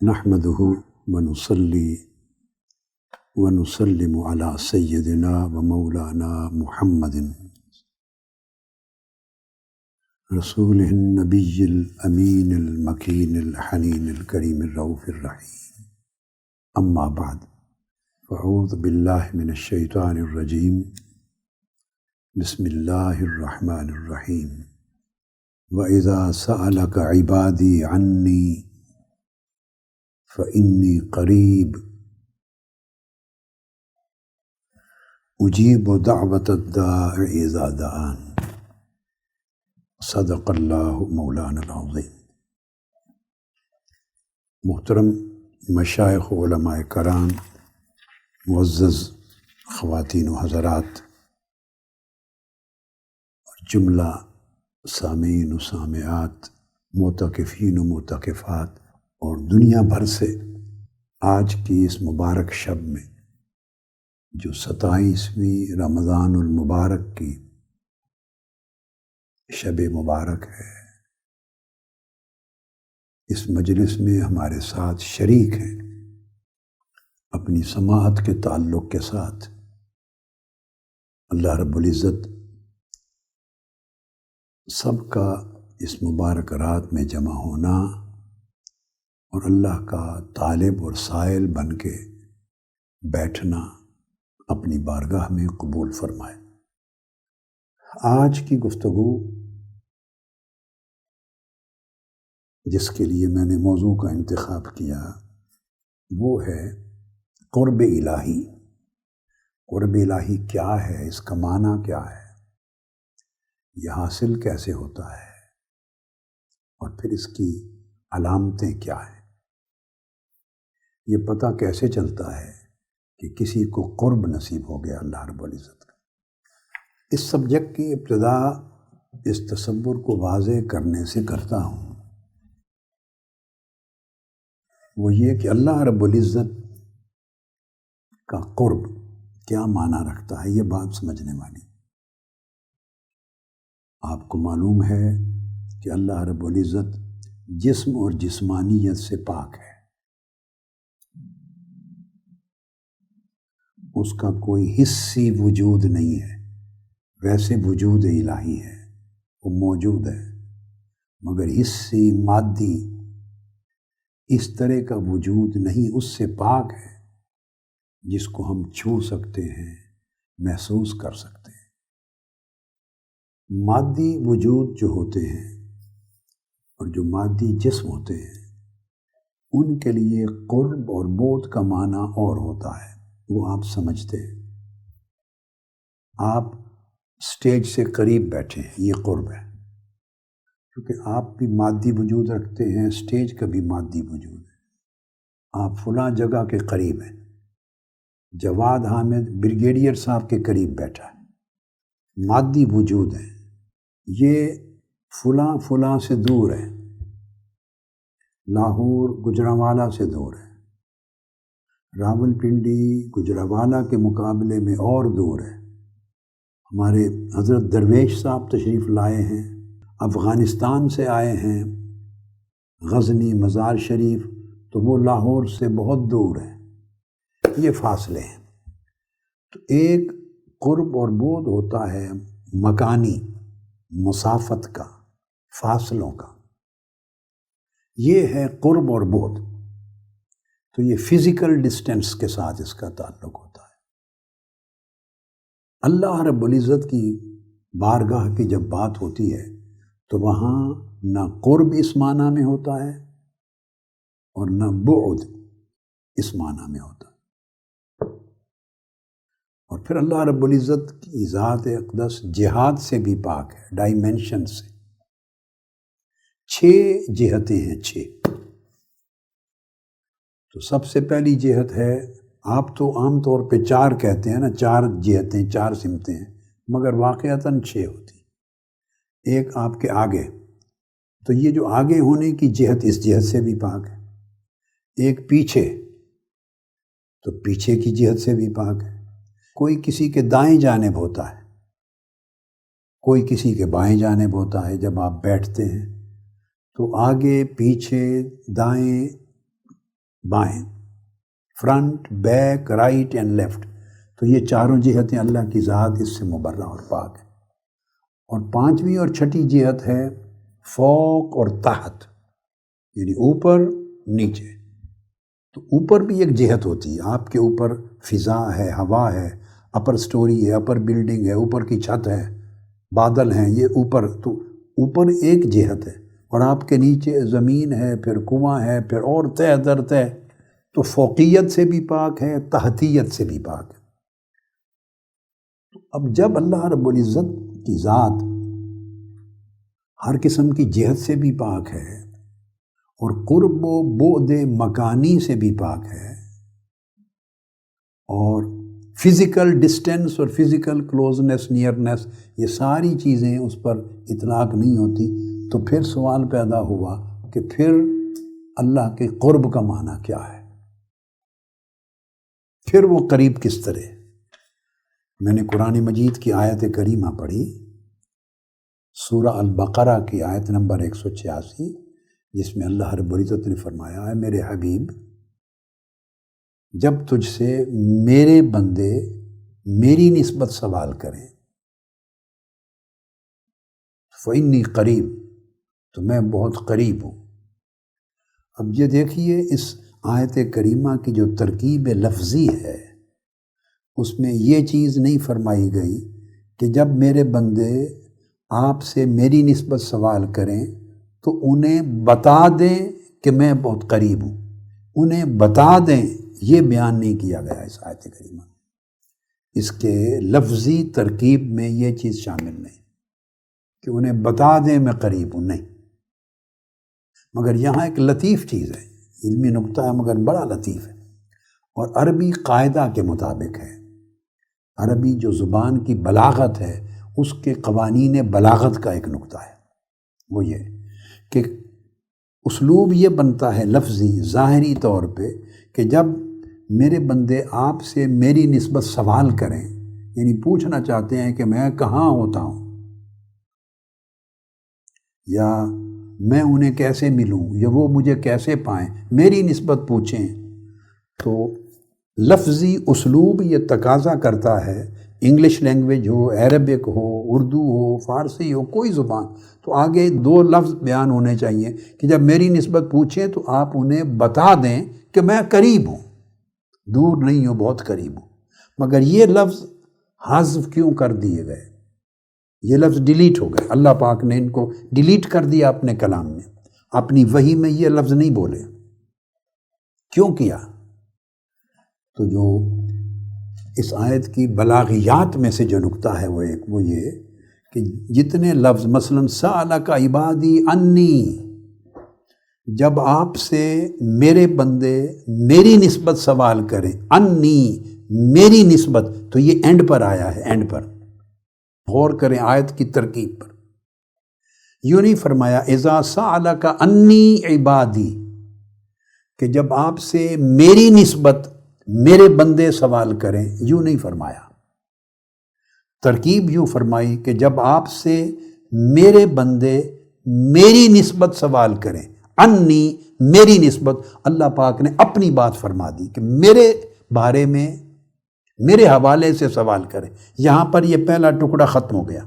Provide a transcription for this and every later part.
نحمده ونصلي ونسلم على سيدنا ومولانا محمد رسوله النبي الأمين المكين الحنين الكريم الرؤوف الرحيم. أما بعد، فأعوذ بالله من الشيطان الرجيم. بسم الله الرحمن الرحيم. وإذا سألك عبادي عني فإني قریب اجیب دعوت الداع اذا دعان. صدق اللہ مولانا العظیم. محترم مشائخ علماء کرام، معزز خواتین و حضرات اور جملہ سامعین و سامعات، معتکفین و معتکفات اور دنیا بھر سے آج کی اس مبارک شب میں جو 27ویں رمضان المبارک کی شب مبارک ہے، اس مجلس میں ہمارے ساتھ شریک ہیں اپنی سماعت کے تعلق کے ساتھ. اللہ رب العزت سب کا اس مبارک رات میں جمع ہونا اور اللہ کا طالب اور سائل بن کے بیٹھنا اپنی بارگاہ میں قبول فرمائے. آج کی گفتگو جس کے لیے میں نے موضوع کا انتخاب کیا وہ ہے قرب الہی. قرب الہی کیا ہے، اس کا معنی کیا ہے، یہ حاصل کیسے ہوتا ہے اور پھر اس کی علامتیں کیا ہیں. یہ پتہ کیسے چلتا ہے کہ کسی کو قرب نصیب ہو گیا اللہ رب العزت کا. اس سبجیکٹ کی ابتدا اس تصور کو واضح کرنے سے کرتا ہوں، وہ یہ کہ اللہ رب العزت کا قرب کیا معنی رکھتا ہے. یہ بات سمجھنے والی. آپ کو معلوم ہے کہ اللہ رب العزت جسم اور جسمانیت سے پاک ہے. اس کا کوئی حصی وجود نہیں ہے. ویسے وجود الہی ہے، وہ موجود ہے، مگر حصی مادی اس طرح کا وجود نہیں. اس سے پاک ہے جس کو ہم چھو سکتے ہیں، محسوس کر سکتے ہیں. مادی وجود جو ہوتے ہیں اور جو مادی جسم ہوتے ہیں ان کے لیے قرب اور بعد کا معنی اور ہوتا ہے. وہ آپ سمجھتے ہیں. آپ سٹیج سے قریب بیٹھے ہیں، یہ قرب ہے، کیونکہ آپ بھی مادی وجود رکھتے ہیں، سٹیج کا بھی مادی وجود ہے. آپ فلاں جگہ کے قریب ہیں. جواد حامد بریگیڈیئر صاحب کے قریب بیٹھا ہے، مادی وجود ہے. یہ فلاں فلاں سے دور ہے، لاہور گجرانوالہ سے دور ہے، راول پنڈی گجرانوالہ کے مقابلے میں اور دور ہے. ہمارے حضرت درویش صاحب تشریف لائے ہیں، افغانستان سے آئے ہیں، غزنی مزار شریف، تو وہ لاہور سے بہت دور ہے. یہ فاصلے ہیں. تو ایک قرب اور بعد ہوتا ہے مکانی، مسافت کا، فاصلوں کا. یہ ہے قرب اور بعد. تو یہ فزیکل ڈسٹینس کے ساتھ اس کا تعلق ہوتا ہے. اللہ رب العزت کی بارگاہ کی جب بات ہوتی ہے تو وہاں نہ قرب اس معنی میں ہوتا ہے اور نہ بعد اس معنی میں ہوتا ہے. اور پھر اللہ رب العزت کی ذات اقدس جہات سے بھی پاک ہے، ڈائمینشن سے. 6 جہتیں ہیں، 6. تو سب سے پہلی جہت ہے، آپ تو عام طور پہ 4 کہتے ہیں نا، 4 جہتیں، 4 سمتیں ہیں، مگر واقعتاً 6 ہوتی. ایک آپ کے آگے، تو یہ جو آگے ہونے کی جہت اس جہت سے بھی پاک ہے. ایک پیچھے، تو پیچھے کی جہت سے بھی پاک ہے. کوئی کسی کے دائیں جانب ہوتا ہے، کوئی کسی کے بائیں جانب ہوتا ہے. جب آپ بیٹھتے ہیں تو آگے پیچھے دائیں بائیں، front, back, right and left, تو یہ چاروں جہتیں اللہ کی ذات اس سے مبرہ اور پاک ہے۔ اور پانچویں اور چھٹی جہت ہے فوق اور تحت، یعنی اوپر نیچے۔ تو اوپر بھی ایک جہت ہوتی ہے، آپ کے اوپر فضا ہے، ہوا ہے، اپر سٹوری ہے، اپر بلڈنگ ہے، اوپر کی چھت ہے، بادل ہیں، یہ اوپر، تو اوپر ایک جہت ہے، اور آپ کے نیچے زمین ہے، پھر کنواں ہے، پھر اور تہ در تہ، تو فوقیت سے بھی پاک ہے، تحتیت سے بھی پاک ہے۔ اب جب اللہ رب العزت کی ذات ہر قسم کی جہت سے بھی پاک ہے اور قرب و بعد مکانی سے بھی پاک ہے، اور فزیکل ڈسٹینس اور فزیکل کلوزنس، نیئرنس، یہ ساری چیزیں اس پر اطلاق نہیں ہوتی، تو پھر سوال پیدا ہوا کہ پھر اللہ کے قرب کا معنی کیا ہے؟ پھر وہ قریب کس طرح؟ میں نے قرآن مجید کی آیت کریمہ پڑھی، سورہ البقرہ کی آیت نمبر 186، جس میں اللہ رب العزت نے فرمایا ہے میرے حبیب، جب تجھ سے میرے بندے میری نسبت سوال کریں فإنی قریب، تو میں بہت قریب ہوں۔ اب یہ دیکھیے اس آیت کریمہ کی جو ترکیب لفظی ہے، اس میں یہ چیز نہیں فرمائی گئی کہ جب میرے بندے آپ سے میری نسبت سوال کریں تو انہیں بتا دیں کہ میں بہت قریب ہوں، انہیں بتا دیں، یہ بیان نہیں کیا گیا اس آیت کریمہ۔ اس کے لفظی ترکیب میں یہ چیز شامل نہیں کہ انہیں بتا دیں میں قریب ہوں، نہیں۔ مگر یہاں ایک لطیف چیز ہے، علمی نکتہ ہے مگر بڑا لطیف ہے، اور عربی قاعدہ کے مطابق ہے۔ عربی جو زبان کی بلاغت ہے، اس کے قوانین بلاغت کا ایک نکتہ ہے، وہ یہ کہ اسلوب یہ بنتا ہے لفظی ظاہری طور پہ کہ جب میرے بندے آپ سے میری نسبت سوال کریں، یعنی پوچھنا چاہتے ہیں کہ میں کہاں ہوتا ہوں، یا میں انہیں کیسے ملوں، یا وہ مجھے کیسے پائیں، میری نسبت پوچھیں، تو لفظی اسلوب یہ تقاضا کرتا ہے، انگلش لینگویج ہو، عربک ہو، اردو ہو، فارسی ہو، کوئی زبان، تو آگے دو لفظ بیان ہونے چاہیے کہ جب میری نسبت پوچھیں تو آپ انہیں بتا دیں کہ میں قریب ہوں، دور نہیں ہوں، بہت قریب ہوں۔ مگر یہ لفظ حذف کیوں کر دیے گئے؟ یہ لفظ ڈیلیٹ ہو گئے، اللہ پاک نے ان کو ڈیلیٹ کر دیا اپنے کلام میں، اپنی وحی میں یہ لفظ نہیں بولے۔ کیوں کیا؟ تو جو اس آیت کی بلاغیات میں سے جو نکتہ ہے وہ یہ کہ جتنے لفظ مثلاً سألک عبادی انی، جب آپ سے میرے بندے میری نسبت سوال کریں، انی میری نسبت، تو یہ اینڈ پر آیا ہے، اینڈ پر غور کریں آیت کی ترکیب پر۔ یوں نہیں فرمایا اذا سألک انی عبادی، کہ جب آپ سے میری نسبت میرے بندے سوال کریں، یوں نہیں فرمایا۔ ترکیب یوں فرمائی کہ جب آپ سے میرے بندے میری نسبت سوال کریں، انی میری نسبت، اللہ پاک نے اپنی بات فرما دی کہ میرے بارے میں میرے حوالے سے سوال کریں۔ یہاں پر یہ پہلا ٹکڑا ختم ہو گیا۔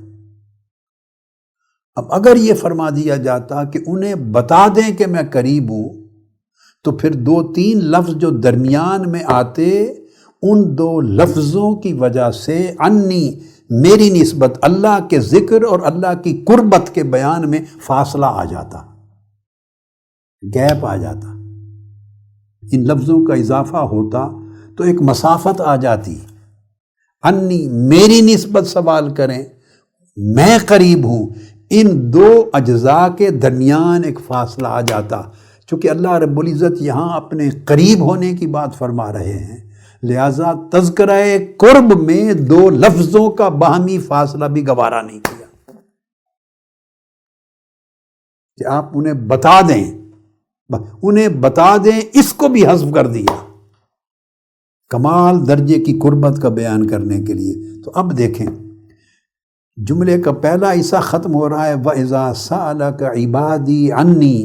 اب اگر یہ فرما دیا جاتا کہ انہیں بتا دیں کہ میں قریب ہوں، تو پھر دو تین لفظ جو درمیان میں آتے، ان دو لفظوں کی وجہ سے انی میری نسبت، اللہ کے ذکر اور اللہ کی قربت کے بیان میں فاصلہ آ جاتا، گیپ آ جاتا، ان لفظوں کا اضافہ ہوتا تو ایک مسافت آ جاتی۔ انی میری نسبت سوال کریں، میں قریب ہوں، ان دو اجزاء کے درمیان ایک فاصلہ آ جاتا۔ چونکہ اللہ رب العزت یہاں اپنے قریب ہونے کی بات فرما رہے ہیں، لہٰذا تذکرہ قرب میں دو لفظوں کا باہمی فاصلہ بھی گوارا نہیں کیا کہ آپ انہیں بتا دیں، اس کو بھی حذف کر دیا کمال درجے کی قربت کا بیان کرنے کے لیے۔ تو اب دیکھیں جملے کا پہلا حصہ ختم ہو رہا ہے وَإِذَا سَأَلَكَ عِبَادِي عَنِّي،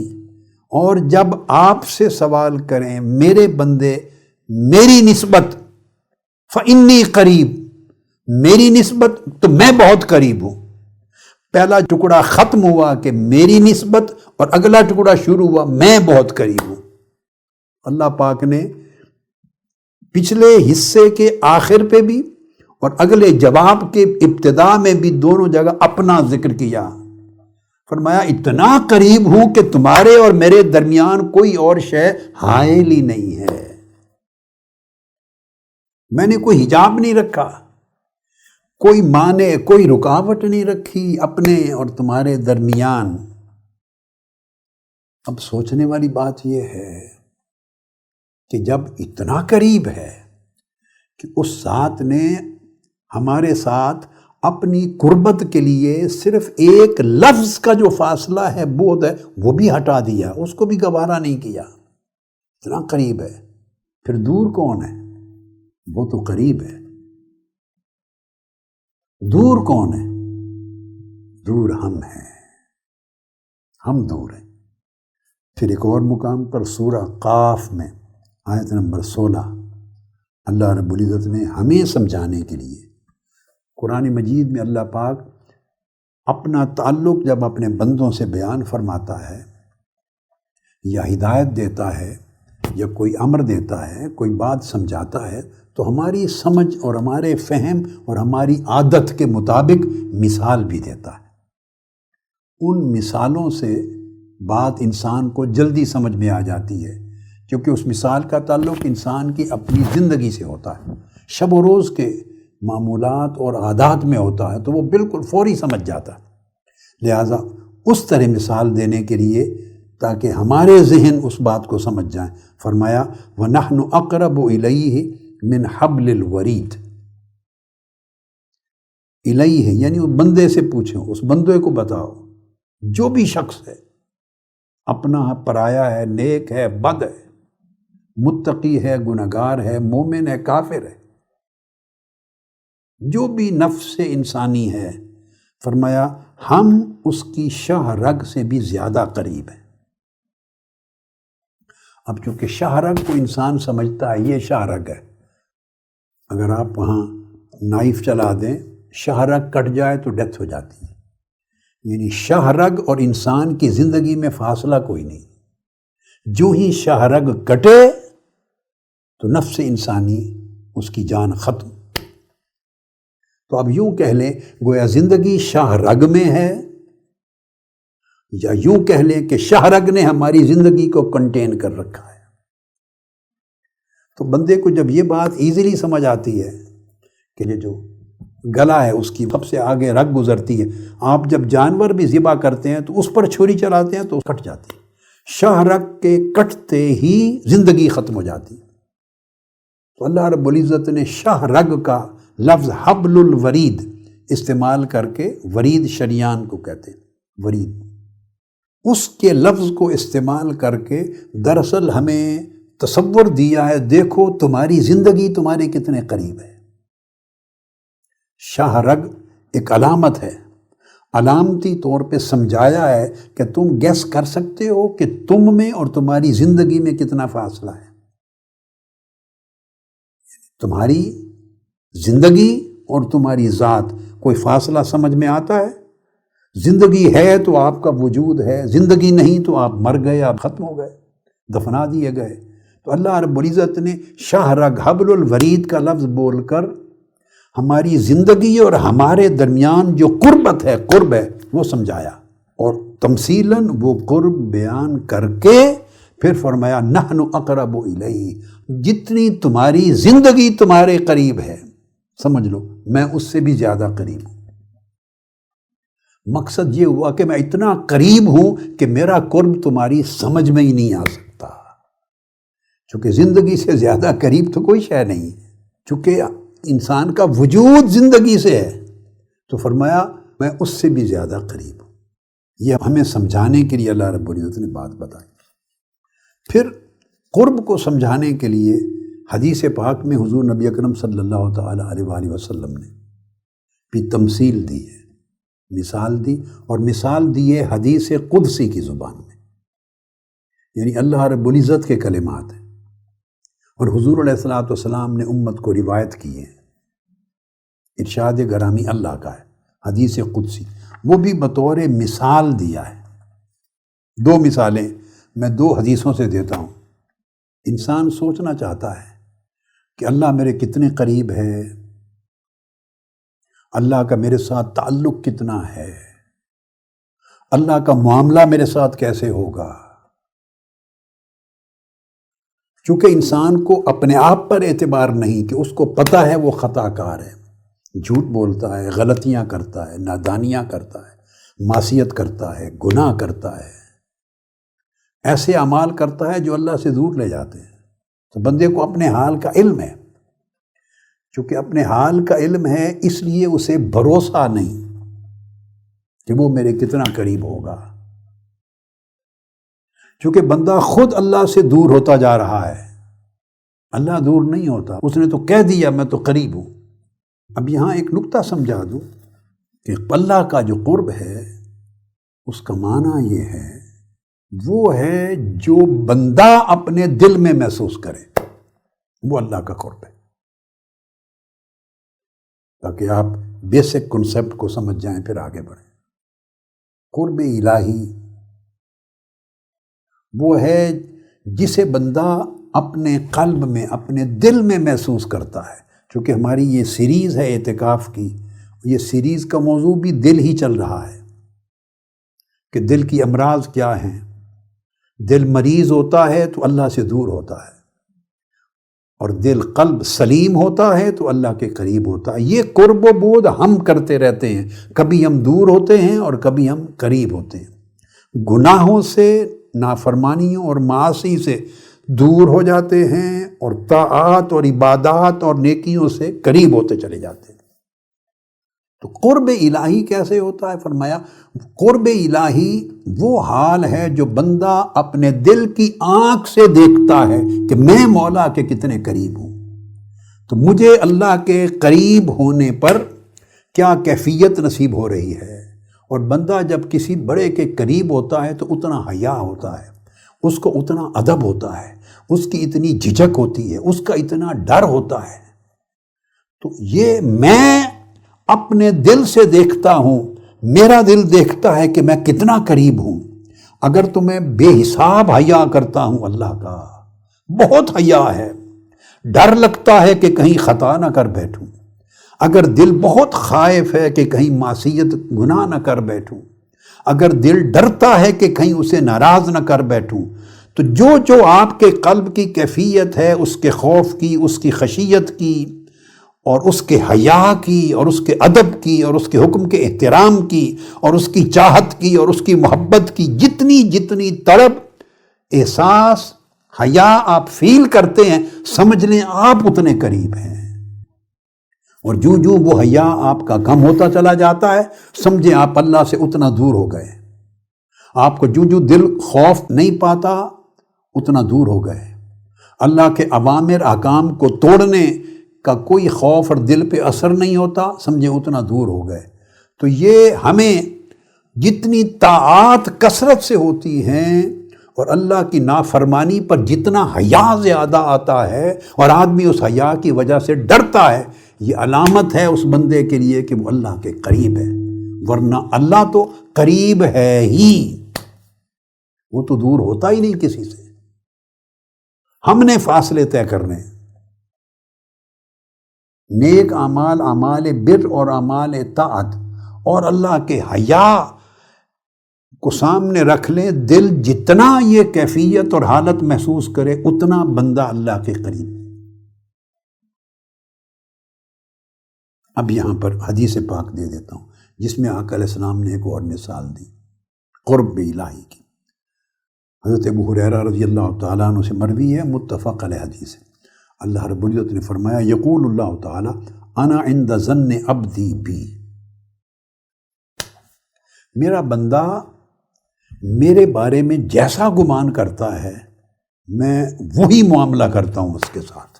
اور جب آپ سے سوال کریں میرے بندے میری نسبت فإنی قریب، میری نسبت تو میں بہت قریب ہوں۔ پہلا ٹکڑا ختم ہوا کہ میری نسبت، اور اگلا ٹکڑا شروع ہوا میں بہت قریب ہوں۔ اللہ پاک نے پچھلے حصے کے آخر پہ بھی اور اگلے جواب کے ابتدا میں بھی دونوں جگہ اپنا ذکر کیا۔ فرمایا اتنا قریب ہوں کہ تمہارے اور میرے درمیان کوئی اور شے حائل ہی نہیں ہے، میں نے کوئی حجاب نہیں رکھا، کوئی معنی، کوئی رکاوٹ نہیں رکھی اپنے اور تمہارے درمیان۔ اب سوچنے والی بات یہ ہے کہ جب اتنا قریب ہے کہ اس ذات نے ہمارے ساتھ اپنی قربت کے لیے صرف ایک لفظ کا جو فاصلہ ہے بعد ہے وہ بھی ہٹا دیا، اس کو بھی گوارا نہیں کیا، اتنا قریب ہے، پھر دور کون ہے؟ وہ تو قریب ہے۔ دور کون ہے؟ دور ہم ہیں، ہم دور ہیں۔ پھر ایک اور مقام پر سورہ قاف میں آیت نمبر 16 اللہ رب العزت نے ہمیں سمجھانے کے لیے، قرآن مجید میں اللہ پاک اپنا تعلق جب اپنے بندوں سے بیان فرماتا ہے یا ہدایت دیتا ہے یا کوئی امر دیتا ہے، کوئی بات سمجھاتا ہے، تو ہماری سمجھ اور ہمارے فہم اور ہماری عادت کے مطابق مثال بھی دیتا ہے۔ ان مثالوں سے بات انسان کو جلدی سمجھ میں آ جاتی ہے، کیونکہ اس مثال کا تعلق انسان کی اپنی زندگی سے ہوتا ہے، شب و روز کے معمولات اور عادات میں ہوتا ہے، تو وہ بالکل فوری سمجھ جاتا ہے۔ لہٰذا اس طرح مثال دینے کے لیے تاکہ ہمارے ذہن اس بات کو سمجھ جائیں، فرمایا وَنَحْنُ أَقْرَبُ إِلَيْهِ مِنْ حَبْلِ الْوَرِيدِ۔ الیہ یعنی اس بندے سے پوچھو، اس بندے کو بتاؤ، جو بھی شخص ہے، اپنا ہے، پرایا ہے، نیک ہے، بد ہے، متقی ہے، گنہگار ہے، مومن ہے، کافر ہے، جو بھی نفس انسانی ہے، فرمایا ہم اس کی شاہ رگ سے بھی زیادہ قریب ہیں۔ اب چونکہ شاہ رگ کو انسان سمجھتا ہے یہ شاہ رگ ہے، اگر آپ وہاں نائف چلا دیں، شاہ رگ کٹ جائے تو ڈیتھ ہو جاتی ہے، یعنی شاہ رگ اور انسان کی زندگی میں فاصلہ کوئی نہیں، جو ہی شاہ رگ کٹے تو نفس انسانی اس کی جان ختم۔ تو اب یوں کہہ لیں گویا زندگی شاہ رگ میں ہے، یا یوں کہہ لیں کہ شاہ رگ نے ہماری زندگی کو کنٹین کر رکھا ہے۔ تو بندے کو جب یہ بات ایزیلی سمجھ آتی ہے کہ یہ جو گلا ہے اس کی سب سے آگے رگ گزرتی ہے، آپ جب جانور بھی ذبح کرتے ہیں تو اس پر چھری چلاتے ہیں تو کٹ جاتی ہے، شاہ رگ کے کٹتے ہی زندگی ختم ہو جاتی ہے۔ تو اللہ رب العزت نے شاہ رگ کا لفظ حبل الورید استعمال کر کے، ورید شریان کو کہتے ہیں، ورید، اس کے لفظ کو استعمال کر کے دراصل ہمیں تصور دیا ہے، دیکھو تمہاری زندگی تمہارے کتنے قریب ہے۔ شاہ رگ ایک علامت ہے، علامتی طور پہ سمجھایا ہے کہ تم گیس کر سکتے ہو کہ تم میں اور تمہاری زندگی میں کتنا فاصلہ ہے۔ تمہاری زندگی اور تمہاری ذات کوئی فاصلہ سمجھ میں آتا ہے؟ زندگی ہے تو آپ کا وجود ہے، زندگی نہیں تو آپ مر گئے، آپ ختم ہو گئے، دفنا دیے گئے۔ تو اللہ رب العزت نے شاہ رگ حبل الورید کا لفظ بول کر ہماری زندگی اور ہمارے درمیان جو قربت ہے، قرب ہے، وہ سمجھایا، اور تمثیلاً وہ قرب بیان کر کے پھر فرمایا نحن اقرب الیہ، جتنی تمہاری زندگی تمہارے قریب ہے، سمجھ لو میں اس سے بھی زیادہ قریب ہوں۔ مقصد یہ ہوا کہ میں اتنا قریب ہوں کہ میرا قرب تمہاری سمجھ میں ہی نہیں آ سکتا، چونکہ زندگی سے زیادہ قریب تو کوئی شے نہیں ہے، چونکہ انسان کا وجود زندگی سے ہے، تو فرمایا میں اس سے بھی زیادہ قریب ہوں۔ یہ ہمیں سمجھانے کے لیے اللہ رب العزت نے بات بتائی۔ پھر قرب کو سمجھانے کے لیے حدیث پاک میں حضور نبی اکرم صلی اللہ تعالیٰ علیہ وآلہ وسلم نے بھی تمثیل دی ہے، مثال دی، اور مثال دی ہے حدیث قدسی کی زبان میں یعنی اللہ رب العزت کے کلمات ہیں، اور حضور علیہ الصلوۃ والسلام نے امت کو روایت کی ہے، ارشاد گرامی اللہ کا ہے، حدیث قدسی، وہ بھی بطور مثال دیا ہے۔ دو مثالیں میں دو حدیثوں سے دیتا ہوں۔ انسان سوچنا چاہتا ہے کہ اللہ میرے کتنے قریب ہے، اللہ کا میرے ساتھ تعلق کتنا ہے، اللہ کا معاملہ میرے ساتھ کیسے ہوگا۔ چونکہ انسان کو اپنے آپ پر اعتبار نہیں کہ اس کو پتہ ہے وہ خطا کار ہے، جھوٹ بولتا ہے، غلطیاں کرتا ہے، نادانیاں کرتا ہے، معصیت کرتا ہے، گناہ کرتا ہے، ایسے اعمال کرتا ہے جو اللہ سے دور لے جاتے ہیں۔ تو بندے کو اپنے حال کا علم ہے، چونکہ اپنے حال کا علم ہے اس لیے اسے بھروسہ نہیں کہ وہ میرے کتنا قریب ہوگا، چونکہ بندہ خود اللہ سے دور ہوتا جا رہا ہے، اللہ دور نہیں ہوتا، اس نے تو کہہ دیا میں تو قریب ہوں۔ اب یہاں ایک نکتہ سمجھا دوں کہ اللہ کا جو قرب ہے اس کا معنی یہ ہے، وہ ہے جو بندہ اپنے دل میں محسوس کرے، وہ اللہ کا قرب ہے، تاکہ آپ بیسک کنسپٹ کو سمجھ جائیں پھر آگے بڑھیں۔ قرب الہی وہ ہے جسے بندہ اپنے قلب میں، اپنے دل میں محسوس کرتا ہے۔ چونکہ ہماری یہ سیریز ہے اعتکاف کی، یہ سیریز کا موضوع بھی دل ہی چل رہا ہے کہ دل کی امراض کیا ہیں۔ دل مریض ہوتا ہے تو اللہ سے دور ہوتا ہے، اور دل قلب سلیم ہوتا ہے تو اللہ کے قریب ہوتا ہے۔ یہ قرب و بود ہم کرتے رہتے ہیں، کبھی ہم دور ہوتے ہیں اور کبھی ہم قریب ہوتے ہیں۔ گناہوں سے، نافرمانیوں اور معاصی سے دور ہو جاتے ہیں، اور طاعات اور عبادات اور نیکیوں سے قریب ہوتے چلے جاتے ہیں۔ تو قرب الہی کیسے ہوتا ہے؟ فرمایا قرب الہی وہ حال ہے جو بندہ اپنے دل کی آنکھ سے دیکھتا ہے کہ میں مولا کے کتنے قریب ہوں، تو مجھے اللہ کے قریب ہونے پر کیا کیفیت نصیب ہو رہی ہے۔ اور بندہ جب کسی بڑے کے قریب ہوتا ہے تو اتنا حیا ہوتا ہے، اس کو اتنا ادب ہوتا ہے، اس کی اتنی جھجک ہوتی ہے، اس کا اتنا ڈر ہوتا ہے۔ تو یہ میں اپنے دل سے دیکھتا ہوں، میرا دل دیکھتا ہے کہ میں کتنا قریب ہوں۔ اگر تو میں بے حساب حیا کرتا ہوں اللہ کا، بہت حیا ہے، ڈر لگتا ہے کہ کہیں خطا نہ کر بیٹھوں، اگر دل بہت خائف ہے کہ کہیں معصیت گناہ نہ کر بیٹھوں، اگر دل ڈرتا ہے کہ کہیں اسے ناراض نہ کر بیٹھوں، تو جو آپ کے قلب کی کیفیت ہے، اس کے خوف کی، اس کی خشیت کی، اور اس کے حیا کی، اور اس کے ادب کی، اور اس کے حکم کے احترام کی، اور اس کی چاہت کی، اور اس کی محبت کی، جتنی طلب، احساس، حیا آپ فیل کرتے ہیں، سمجھ لیں آپ اتنے قریب ہیں۔ اور جو وہ حیا آپ کا کم ہوتا چلا جاتا ہے، سمجھیں آپ اللہ سے اتنا دور ہو گئے۔ آپ کو جو دل خوف نہیں پاتا اتنا دور ہو گئے۔ اللہ کے اوامر احکام کو توڑنے کا کوئی خوف اور دل پہ اثر نہیں ہوتا، سمجھیں اتنا دور ہو گئے۔ تو یہ ہمیں جتنی طاعات کثرت سے ہوتی ہیں اور اللہ کی نافرمانی پر جتنا حیا زیادہ آتا ہے اور آدمی اس حیا کی وجہ سے ڈرتا ہے، یہ علامت ہے اس بندے کے لیے کہ وہ اللہ کے قریب ہے۔ ورنہ اللہ تو قریب ہے ہی، وہ تو دور ہوتا ہی نہیں کسی سے۔ ہم نے فاصلے طے کرنے ہیں۔ نیک اعمال، اعمال بر اور اعمال طاعت اور اللہ کے حیا کو سامنے رکھ لیں، دل جتنا یہ کیفیت اور حالت محسوس کرے اتنا بندہ اللہ کے قریب۔ اب یہاں پر حدیث پاک دے دیتا ہوں جس میں آقا علیہ السلام نے ایک اور مثال دی قرب الہی کی۔ حضرت ابو ہریرہ رضی اللہ تعالیٰ عنہ سے مروی ہے، متفق علیہ حدیث ہے۔ اللہ رب العزت نے فرمایا یقول اللہ تعالیٰ انا عند ظن عبدی بی، میرا بندہ میرے بارے میں جیسا گمان کرتا ہے میں وہی معاملہ کرتا ہوں اس کے ساتھ۔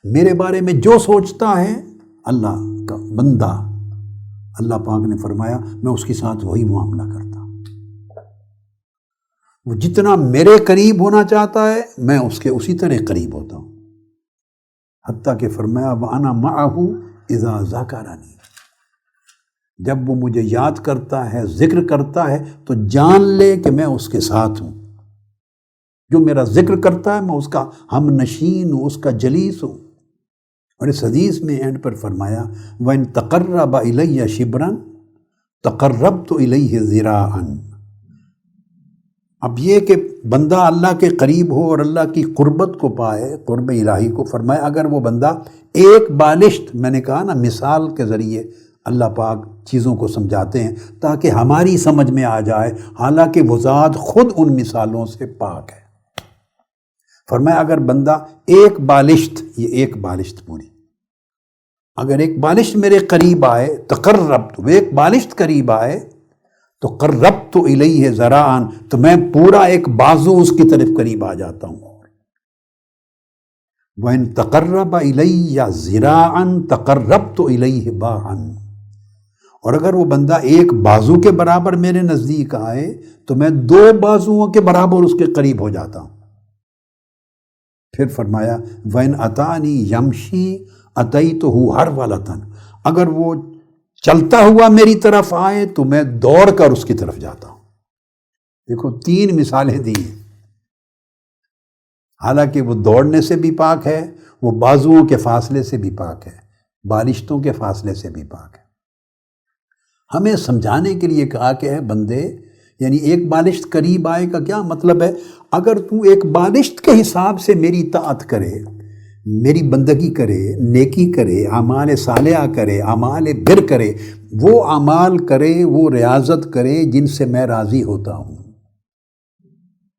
میرے بارے میں جو سوچتا ہے اللہ کا بندہ، اللہ پاک نے فرمایا میں اس کے ساتھ وہی معاملہ کرتا ہوں۔ وہ جتنا میرے قریب ہونا چاہتا ہے میں اس کے اسی طرح قریب ہوتا ہوں، حتیٰ کہ فرمایا وَأَنَا مَعَهُ إِذَا ذَكَرَنِي، جب وہ مجھے یاد کرتا ہے، ذکر کرتا ہے، تو جان لے کہ میں اس کے ساتھ ہوں، جو میرا ذکر کرتا ہے میں اس کا ہم نشین ہوں، اس کا جلیس ہوں۔ اور اس حدیث میں اینڈ پر فرمایا وَإِن تَقَرَّبَ إِلَيَّ شِبْرًا تَقَرَّبْتُ إِلَيْهِ ذِرَاعًا۔ اب یہ کہ بندہ اللہ کے قریب ہو اور اللہ کی قربت کو پائے، قرب الہی کو، فرمایا اگر وہ بندہ ایک بالشت، میں نے کہا نا مثال کے ذریعے اللہ پاک چیزوں کو سمجھاتے ہیں تاکہ ہماری سمجھ میں آ جائے، حالانکہ وہ ذات خود ان مثالوں سے پاک ہے۔ فرمایا اگر بندہ ایک بالشت، یہ ایک بالشت پوری، اگر ایک بالشت میرے قریب آئے، تقربت، وہ ایک بالشت قریب آئے تو قربت الیہ ذراعا، تو میں پورا ایک بازو اس کی طرف قریب آ جاتا ہوں۔ وَإِن تَقَرَّبَ إِلَيَّ ذِرَاعًا تَقَرَّبْتُ إِلَيْهِ بَاعًا، اور اگر وہ بندہ ایک بازو کے برابر میرے نزدیک آئے تو میں 2 بازوؤں کے برابر اس کے قریب ہو جاتا ہوں۔ پھر فرمایا وَإِنْ أَتَانِي يَمْشِي أَتَيْتُهُ هَرْوَلَةً، اگر وہ چلتا ہوا میری طرف آئے تو میں دوڑ کر اس کی طرف جاتا ہوں۔ دیکھو 3 مثالیں دی ہیں، حالانکہ وہ دوڑنے سے بھی پاک ہے، وہ بازوؤں کے فاصلے سے بھی پاک ہے، بالشتوں کے فاصلے سے بھی پاک ہے۔ ہمیں سمجھانے کے لیے کہا کہ ہے بندے، یعنی ایک بالشت قریب آئے کا کیا مطلب ہے؟ اگر تو ایک بالشت کے حساب سے میری اطاعت کرے، میری بندگی کرے، نیکی کرے، اعمال صالحہ کرے، اعمال بر کرے، وہ اعمال کرے، وہ ریاضت کرے جن سے میں راضی ہوتا ہوں،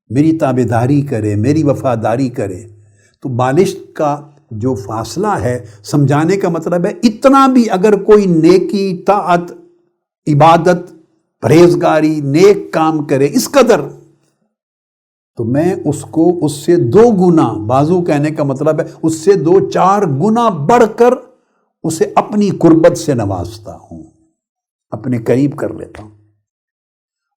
میری تابعداری کرے، میری وفاداری کرے، تو بالشت کا جو فاصلہ ہے، سمجھانے کا مطلب ہے اتنا بھی اگر کوئی نیکی، طاعت، عبادت، پرہیزگاری، نیک کام کرے اس قدر، تو میں اس کو اس سے 2 گنا، بازو کہنے کا مطلب ہے اس سے 2-4 گنا بڑھ کر اسے اپنی قربت سے نوازتا ہوں، اپنے قریب کر لیتا ہوں۔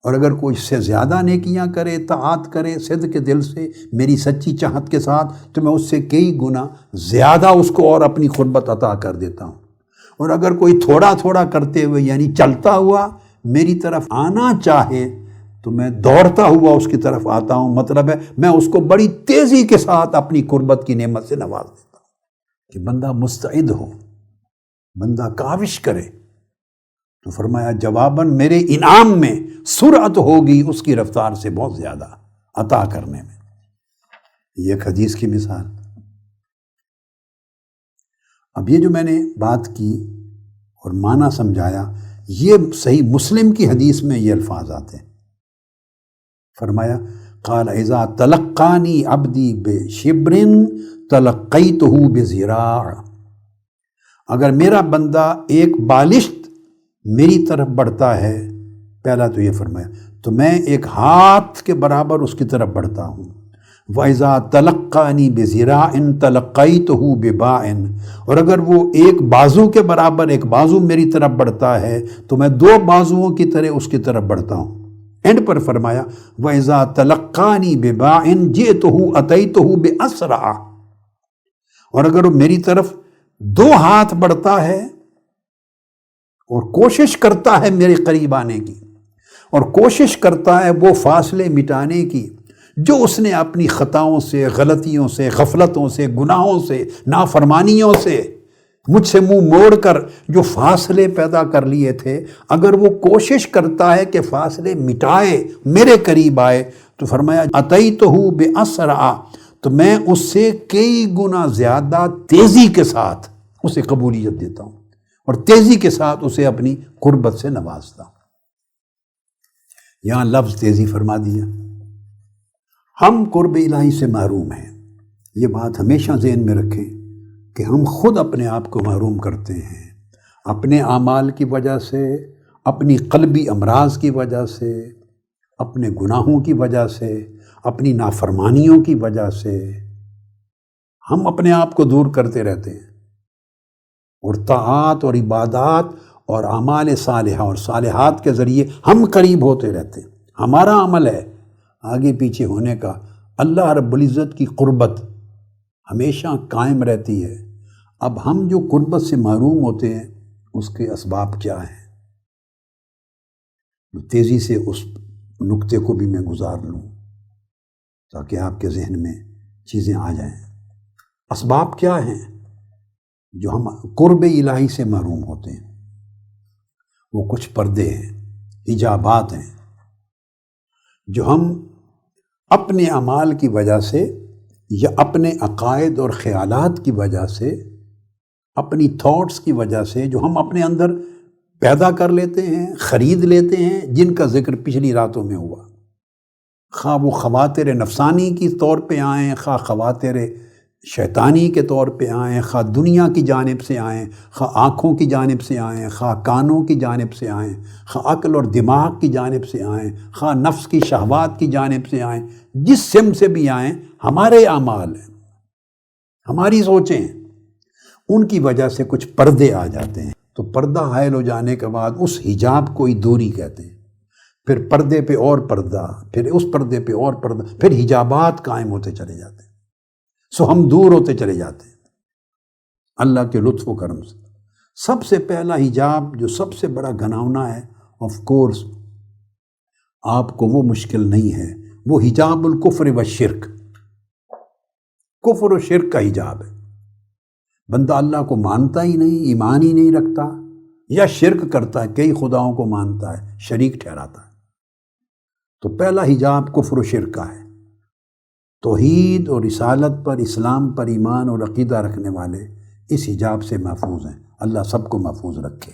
اور اگر کوئی اس سے زیادہ نیکیاں کرے، طاعت کرے صدق کے دل سے، میری سچی چاہت کے ساتھ، تو میں اس سے کئی گنا زیادہ اس کو اور اپنی قربت عطا کر دیتا ہوں۔ اور اگر کوئی تھوڑا تھوڑا کرتے ہوئے یعنی چلتا ہوا میری طرف آنا چاہے تو میں دوڑتا ہوا اس کی طرف آتا ہوں، مطلب ہے میں اس کو بڑی تیزی کے ساتھ اپنی قربت کی نعمت سے نواز دیتا ہوں کہ بندہ مستعد ہو، بندہ کاوش کرے۔ تو فرمایا جواباً میرے انعام میں سرعت ہوگی اس کی رفتار سے بہت زیادہ عطا کرنے میں۔ یہ ایک حدیث کی مثال۔ اب یہ جو میں نے بات کی اور معنی سمجھایا، یہ صحیح مسلم کی حدیث میں یہ الفاظ آتے ہیں۔ فرمایا قال اذا تلقانی عبدی بشبر تلقیتہ بذراع، اگر میرا بندہ ایک بالشت میری طرف بڑھتا ہے، پہلا تو یہ فرمایا، تو میں ایک ہاتھ کے برابر اس کی طرف بڑھتا ہوں۔ وَإِذَا تَلَقَّانِي بِذِرَاعٍ تَلَقَّيْتُهُ بِبَاعٍ، اور اگر وہ ایک بازو کے برابر ایک بازو میری طرف بڑھتا ہے تو میں 2 بازوؤں کی طرح اس کی طرف بڑھتا ہوں۔ اینڈ پر فرمایا وَإِذَا تَلَقَّانِي بِبَاعٍ جِئْتُهُ أَتَيْتُهُ بِأَسْرَعَ، اور اگر وہ میری طرف 2 ہاتھ بڑھتا ہے اور کوشش کرتا ہے میرے قریب آنے کی، اور کوشش کرتا ہے وہ فاصلے مٹانے کی جو اس نے اپنی خطاؤں سے، غلطیوں سے، غفلتوں سے، گناہوں سے، نافرمانیوں سے مجھ سے منہ موڑ کر جو فاصلے پیدا کر لیے تھے، اگر وہ کوشش کرتا ہے کہ فاصلے مٹائے، میرے قریب آئے، تو فرمایا اتیتہ باسرع، تو میں اس سے کئی گنا زیادہ تیزی کے ساتھ اسے قبولیت دیتا ہوں اور تیزی کے ساتھ اسے اپنی قربت سے نوازتا ہوں۔ یہاں لفظ تیزی فرما دیا۔ ہم قرب الہی سے محروم ہیں، یہ بات ہمیشہ ذہن میں رکھیں کہ ہم خود اپنے آپ کو محروم کرتے ہیں، اپنے اعمال کی وجہ سے، اپنی قلبی امراض کی وجہ سے، اپنے گناہوں کی وجہ سے، اپنی نافرمانیوں کی وجہ سے ہم اپنے آپ کو دور کرتے رہتے ہیں، اور طاعات اور عبادات اور اعمال صالحہ اور صالحات کے ذریعے ہم قریب ہوتے رہتے ہیں۔ ہمارا عمل ہے، آگے پیچھے ہونے کا، اللہ رب العزت کی قربت ہمیشہ قائم رہتی ہے۔ اب ہم جو قربت سے محروم ہوتے ہیں اس کے اسباب کیا ہیں؟ تیزی سے اس نقطے کو بھی میں گزار لوں تاکہ آپ کے ذہن میں چیزیں آ جائیں۔ اسباب کیا ہیں جو ہم قرب الہی سے محروم ہوتے ہیں؟ وہ کچھ پردے ہیں، حجابات ہیں، جو ہم اپنے اعمال کی وجہ سے یا اپنے عقائد اور خیالات کی وجہ سے، اپنی تھاٹس کی وجہ سے جو ہم اپنے اندر پیدا کر لیتے ہیں، خرید لیتے ہیں، جن کا ذکر پچھلی راتوں میں ہوا، خواہ وہ خواتر نفسانی کی طور پہ آئیں، خواہ خواتر شیطانی کے طور پہ آئیں، خواہ دنیا کی جانب سے آئیں، خواہ آنکھوں کی جانب سے آئیں، خواہ کانوں کی جانب سے آئیں، خواہ عقل اور دماغ کی جانب سے آئیں، خواہ نفس کی شہوات کی جانب سے آئیں، جس سمت سے بھی آئیں، ہمارے اعمال ہیں، ہماری سوچیں، ان کی وجہ سے کچھ پردے آ جاتے ہیں۔ تو پردہ حائل ہو جانے کے بعد اس حجاب کو ہی دوری کہتے ہیں، پھر پردے پہ اور پردہ، پھر اس پردے پہ اور پردہ، پھر حجابات قائم ہوتے چلے جاتے ہیں، سو ہم دور ہوتے چلے جاتے ہیں اللہ کے لطف و کرم سے۔ سب سے پہلا حجاب جو سب سے بڑا گھناؤنا ہے، آف کورس آپ کو وہ مشکل نہیں ہے، وہ حجاب الکفر و شرک، کفر و شرک کا حجاب ہے۔ بندہ اللہ کو مانتا ہی نہیں، ایمان ہی نہیں رکھتا، یا شرک کرتا ہے، کئی خداؤں کو مانتا ہے، شریک ٹھہراتا ہے۔ تو پہلا حجاب کفر و شرک کا ہے۔ توحید اور رسالت پر، اسلام پر ایمان اور عقیدہ رکھنے والے اس حجاب سے محفوظ ہیں، اللہ سب کو محفوظ رکھے۔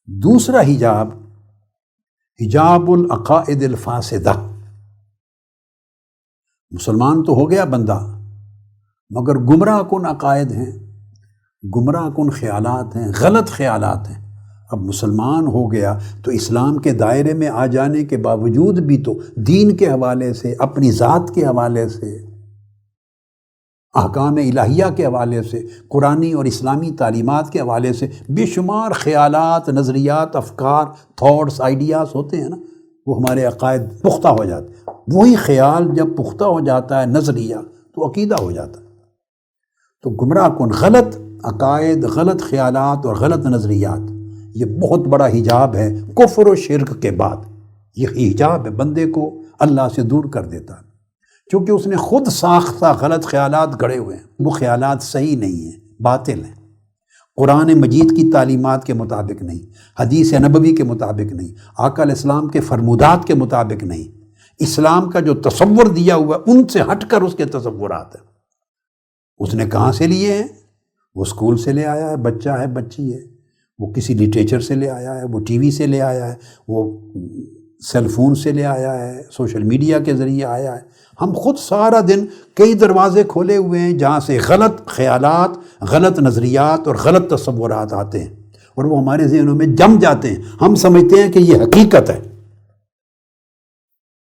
دوسرا حجاب، حجاب العقائد الفاسدہ۔ مسلمان تو ہو گیا بندہ، مگر گمراہ کن عقائد ہیں، گمراہ کن خیالات ہیں، غلط خیالات ہیں۔ اب مسلمان ہو گیا تو اسلام کے دائرے میں آ جانے کے باوجود بھی تو دین کے حوالے سے، اپنی ذات کے حوالے سے، احکام الہیہ کے حوالے سے، قرآنی اور اسلامی تعلیمات کے حوالے سے بے شمار خیالات، نظریات، افکار، تھاٹس، آئیڈیاز ہوتے ہیں نا، وہ ہمارے عقائد پختہ ہو جاتے ہیں۔ وہی خیال جب پختہ ہو جاتا ہے، نظریہ، تو عقیدہ ہو جاتا ہے۔ تو گمراہ کن غلط عقائد، غلط خیالات اور غلط نظریات، یہ بہت بڑا حجاب ہے کفر و شرک کے بعد۔ یہ حجاب ہے، بندے کو اللہ سے دور کر دیتا ہے، کیونکہ اس نے خود ساختہ غلط خیالات گڑے ہوئے ہیں، وہ خیالات صحیح نہیں ہیں، باطل ہیں، قرآن مجید کی تعلیمات کے مطابق نہیں، حدیث نبوی کے مطابق نہیں، آقا علیہ السلام کے فرمودات کے مطابق نہیں، اسلام کا جو تصور دیا ہوا ہے ان سے ہٹ کر اس کے تصورات ہیں۔ اس نے کہاں سے لیے ہیں؟ وہ اسکول سے لے آیا ہے، بچہ ہے، بچی ہے، وہ کسی لٹریچر سے لے آیا ہے، وہ ٹی وی سے لے آیا ہے، وہ سیل فون سے لے آیا ہے، سوشل میڈیا کے ذریعے آیا ہے۔ ہم خود سارا دن کئی دروازے کھولے ہوئے ہیں جہاں سے غلط خیالات، غلط نظریات اور غلط تصورات آتے ہیں، اور وہ ہمارے ذہنوں میں جم جاتے ہیں۔ ہم سمجھتے ہیں کہ یہ حقیقت ہے،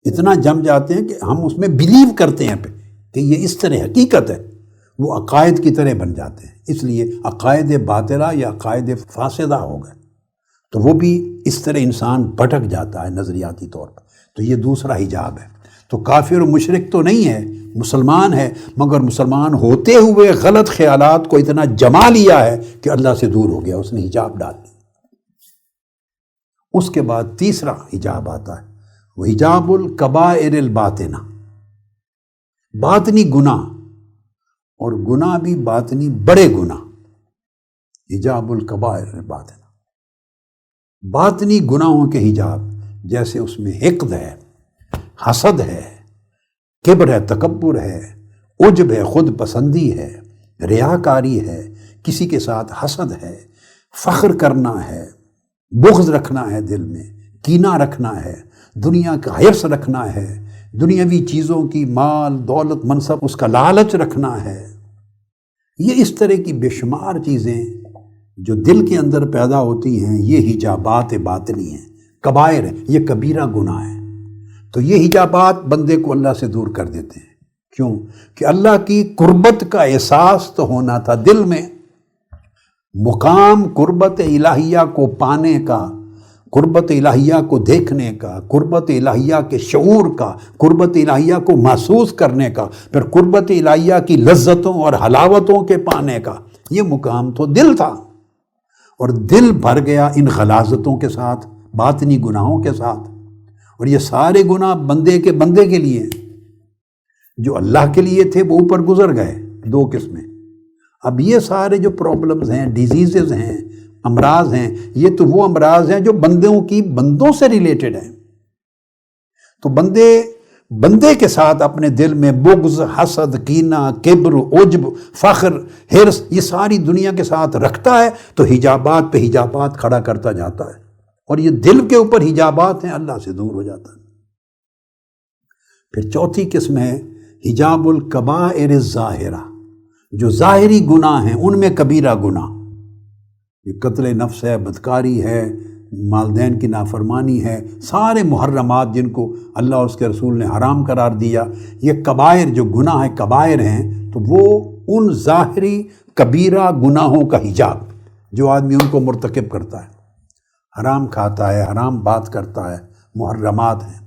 اتنا جم جاتے ہیں کہ ہم اس میں بلیو کرتے ہیں کہ یہ اس طرح حقیقت ہے، وہ عقائد کی طرح بن جاتے ہیں۔ اس لیے عقائد باطلہ یا عقائد فاسدہ ہو گئے، تو وہ بھی اس طرح انسان بھٹک جاتا ہے نظریاتی طور پر۔ تو یہ دوسرا حجاب ہے۔ تو کافر و مشرک تو نہیں ہے، مسلمان ہے، مگر مسلمان ہوتے ہوئے غلط خیالات کو اتنا جما لیا ہے کہ اللہ سے دور ہو گیا، اس نے حجاب ڈال دیا۔ اس کے بعد تیسرا حجاب آتا ہے، وہ حجاب الکبائر الباطنہ، باطنی گناہ، اور گناہ بھی باطنی بڑے گناہ، حجاب الکبائر الباطنہ، باطنی گناہوں کے حجاب، جیسے اس میں حقد ہے، حسد ہے، کبر ہے، تکبر ہے، عجب ہے، خود پسندی ہے، ریاکاری ہے، کسی کے ساتھ حسد ہے، فخر کرنا ہے، بغض رکھنا ہے، دل میں کینہ رکھنا ہے، دنیا کا حرص رکھنا ہے، دنیاوی چیزوں کی، مال، دولت، منصب، اس کا لالچ رکھنا ہے۔ یہ اس طرح کی بے شمار چیزیں جو دل کے اندر پیدا ہوتی ہیں، یہ حجابات باطنی ہیں، کبائر ہیں، یہ کبیرہ گناہ ہے۔ تو یہ حجابات بندے کو اللہ سے دور کر دیتے ہیں۔ کیوں؟ کہ اللہ کی قربت کا احساس تو ہونا تھا دل میں، مقام قربت الہیہ کو پانے کا، قربت الہیہ کو دیکھنے کا، قربت الہیہ کے شعور کا، قربت الہیہ کو محسوس کرنے کا، پھر قربت الہیہ کی لذتوں اور حلاوتوں کے پانے کا، یہ مقام تو دل تھا۔ اور دل بھر گیا ان غلاظتوں کے ساتھ، باطنی گناہوں کے ساتھ، اور یہ سارے گناہ بندے کے لیے، جو اللہ کے لیے تھے وہ اوپر گزر گئے، دو قسمیں۔ اب یہ سارے جو پرابلمز ہیں، ڈیزیزز ہیں، امراض ہیں، یہ تو وہ امراض ہیں جو بندوں سے ریلیٹڈ ہیں۔ تو بندے کے ساتھ اپنے دل میں بغض، حسد، کینہ، کبر، عجب، فخر، حرص، یہ ساری دنیا کے ساتھ رکھتا ہے تو حجابات پہ حجابات کھڑا کرتا جاتا ہے، اور یہ دل کے اوپر حجابات ہیں، اللہ سے دور ہو جاتا ہے۔ پھر چوتھی قسم ہے حجاب الکبائر الظاہرہ، جو ظاہری گناہ ہیں ان میں کبیرہ گناہ، یہ قتل نفس ہے، بدکاری ہے، والدین کی نافرمانی ہے، سارے محرمات جن کو اللہ اور اس کے رسول نے حرام قرار دیا، یہ کبائر جو گناہ ہیں، کبائر ہیں، تو وہ ان ظاہری کبیرہ گناہوں کا حجاب جو آدمی ان کو مرتکب کرتا ہے، حرام کھاتا ہے، حرام بات کرتا ہے، محرمات ہیں،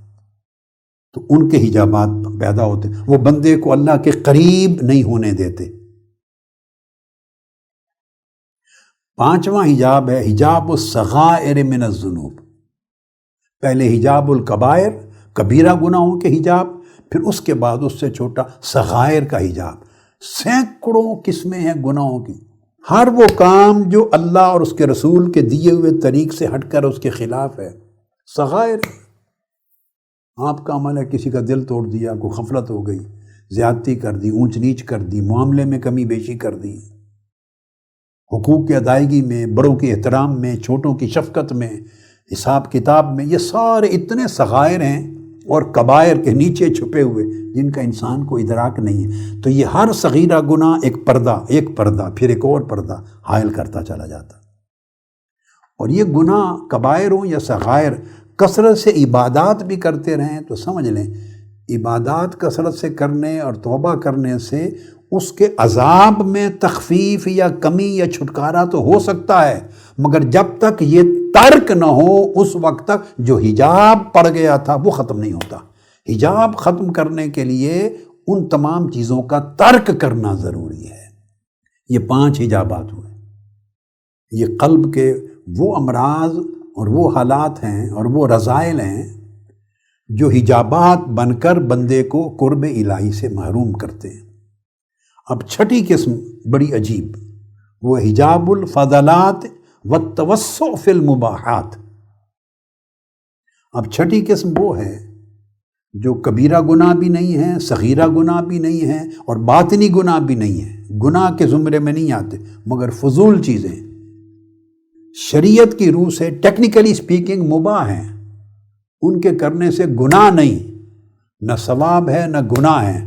تو ان کے حجابات پیدا ہوتے ہیں، وہ بندے کو اللہ کے قریب نہیں ہونے دیتے۔ پانچواں حجاب ہے حجاب الصغائر من الذنوب، پہلے حجاب الکبائر، کبیرہ گناہوں کے حجاب، پھر اس کے بعد اس سے چھوٹا صغائر کا حجاب۔ سینکڑوں قسمیں ہیں گناہوں کی، ہر وہ کام جو اللہ اور اس کے رسول کے دیے ہوئے طریق سے ہٹ کر اس کے خلاف ہے، صغائر۔ آپ کا عمل ہے، کسی کا دل توڑ دیا، کوئی غفلت ہو گئی، زیادتی کر دی، اونچ نیچ کر دی، معاملے میں کمی بیشی کر دی، حقوق کی ادائیگی میں، بڑوں کے احترام میں، چھوٹوں کی شفقت میں، حساب کتاب میں، یہ سارے اتنے صغائر ہیں اور کبائر کے نیچے چھپے ہوئے جن کا انسان کو ادراک نہیں ہے۔ تو یہ ہر صغیرہ گناہ ایک پردہ پھر ایک اور پردہ حائل کرتا چلا جاتا، اور یہ گناہ کبائر ہوں یا صغائر، کثرت سے عبادات بھی کرتے رہیں تو سمجھ لیں عبادات کثرت سے کرنے اور توبہ کرنے سے اس کے عذاب میں تخفیف یا کمی یا چھٹکارا تو ہو سکتا ہے، مگر جب تک یہ ترک نہ ہو اس وقت تک جو حجاب پڑ گیا تھا وہ ختم نہیں ہوتا۔ حجاب ختم کرنے کے لیے ان تمام چیزوں کا ترک کرنا ضروری ہے۔ یہ 5 حجابات ہوئے، یہ قلب کے وہ امراض اور وہ حالات ہیں اور وہ رذائل ہیں جو حجابات بن کر بندے کو قرب الہی سے محروم کرتے ہیں۔ اب چھٹی قسم بڑی عجیب، وہ حجاب الفضلات والتوسع فی المباحات۔ اب چھٹی قسم وہ ہے جو کبیرہ گناہ بھی نہیں ہے، صغیرہ گناہ بھی نہیں ہے، اور باطنی گناہ بھی نہیں ہے، گناہ کے زمرے میں نہیں آتے، مگر فضول چیزیں شریعت کی روح سے ٹیکنیکلی سپیکنگ مباح ہیں، ان کے کرنے سے گناہ نہیں، نہ ثواب ہے نہ گناہ ہے،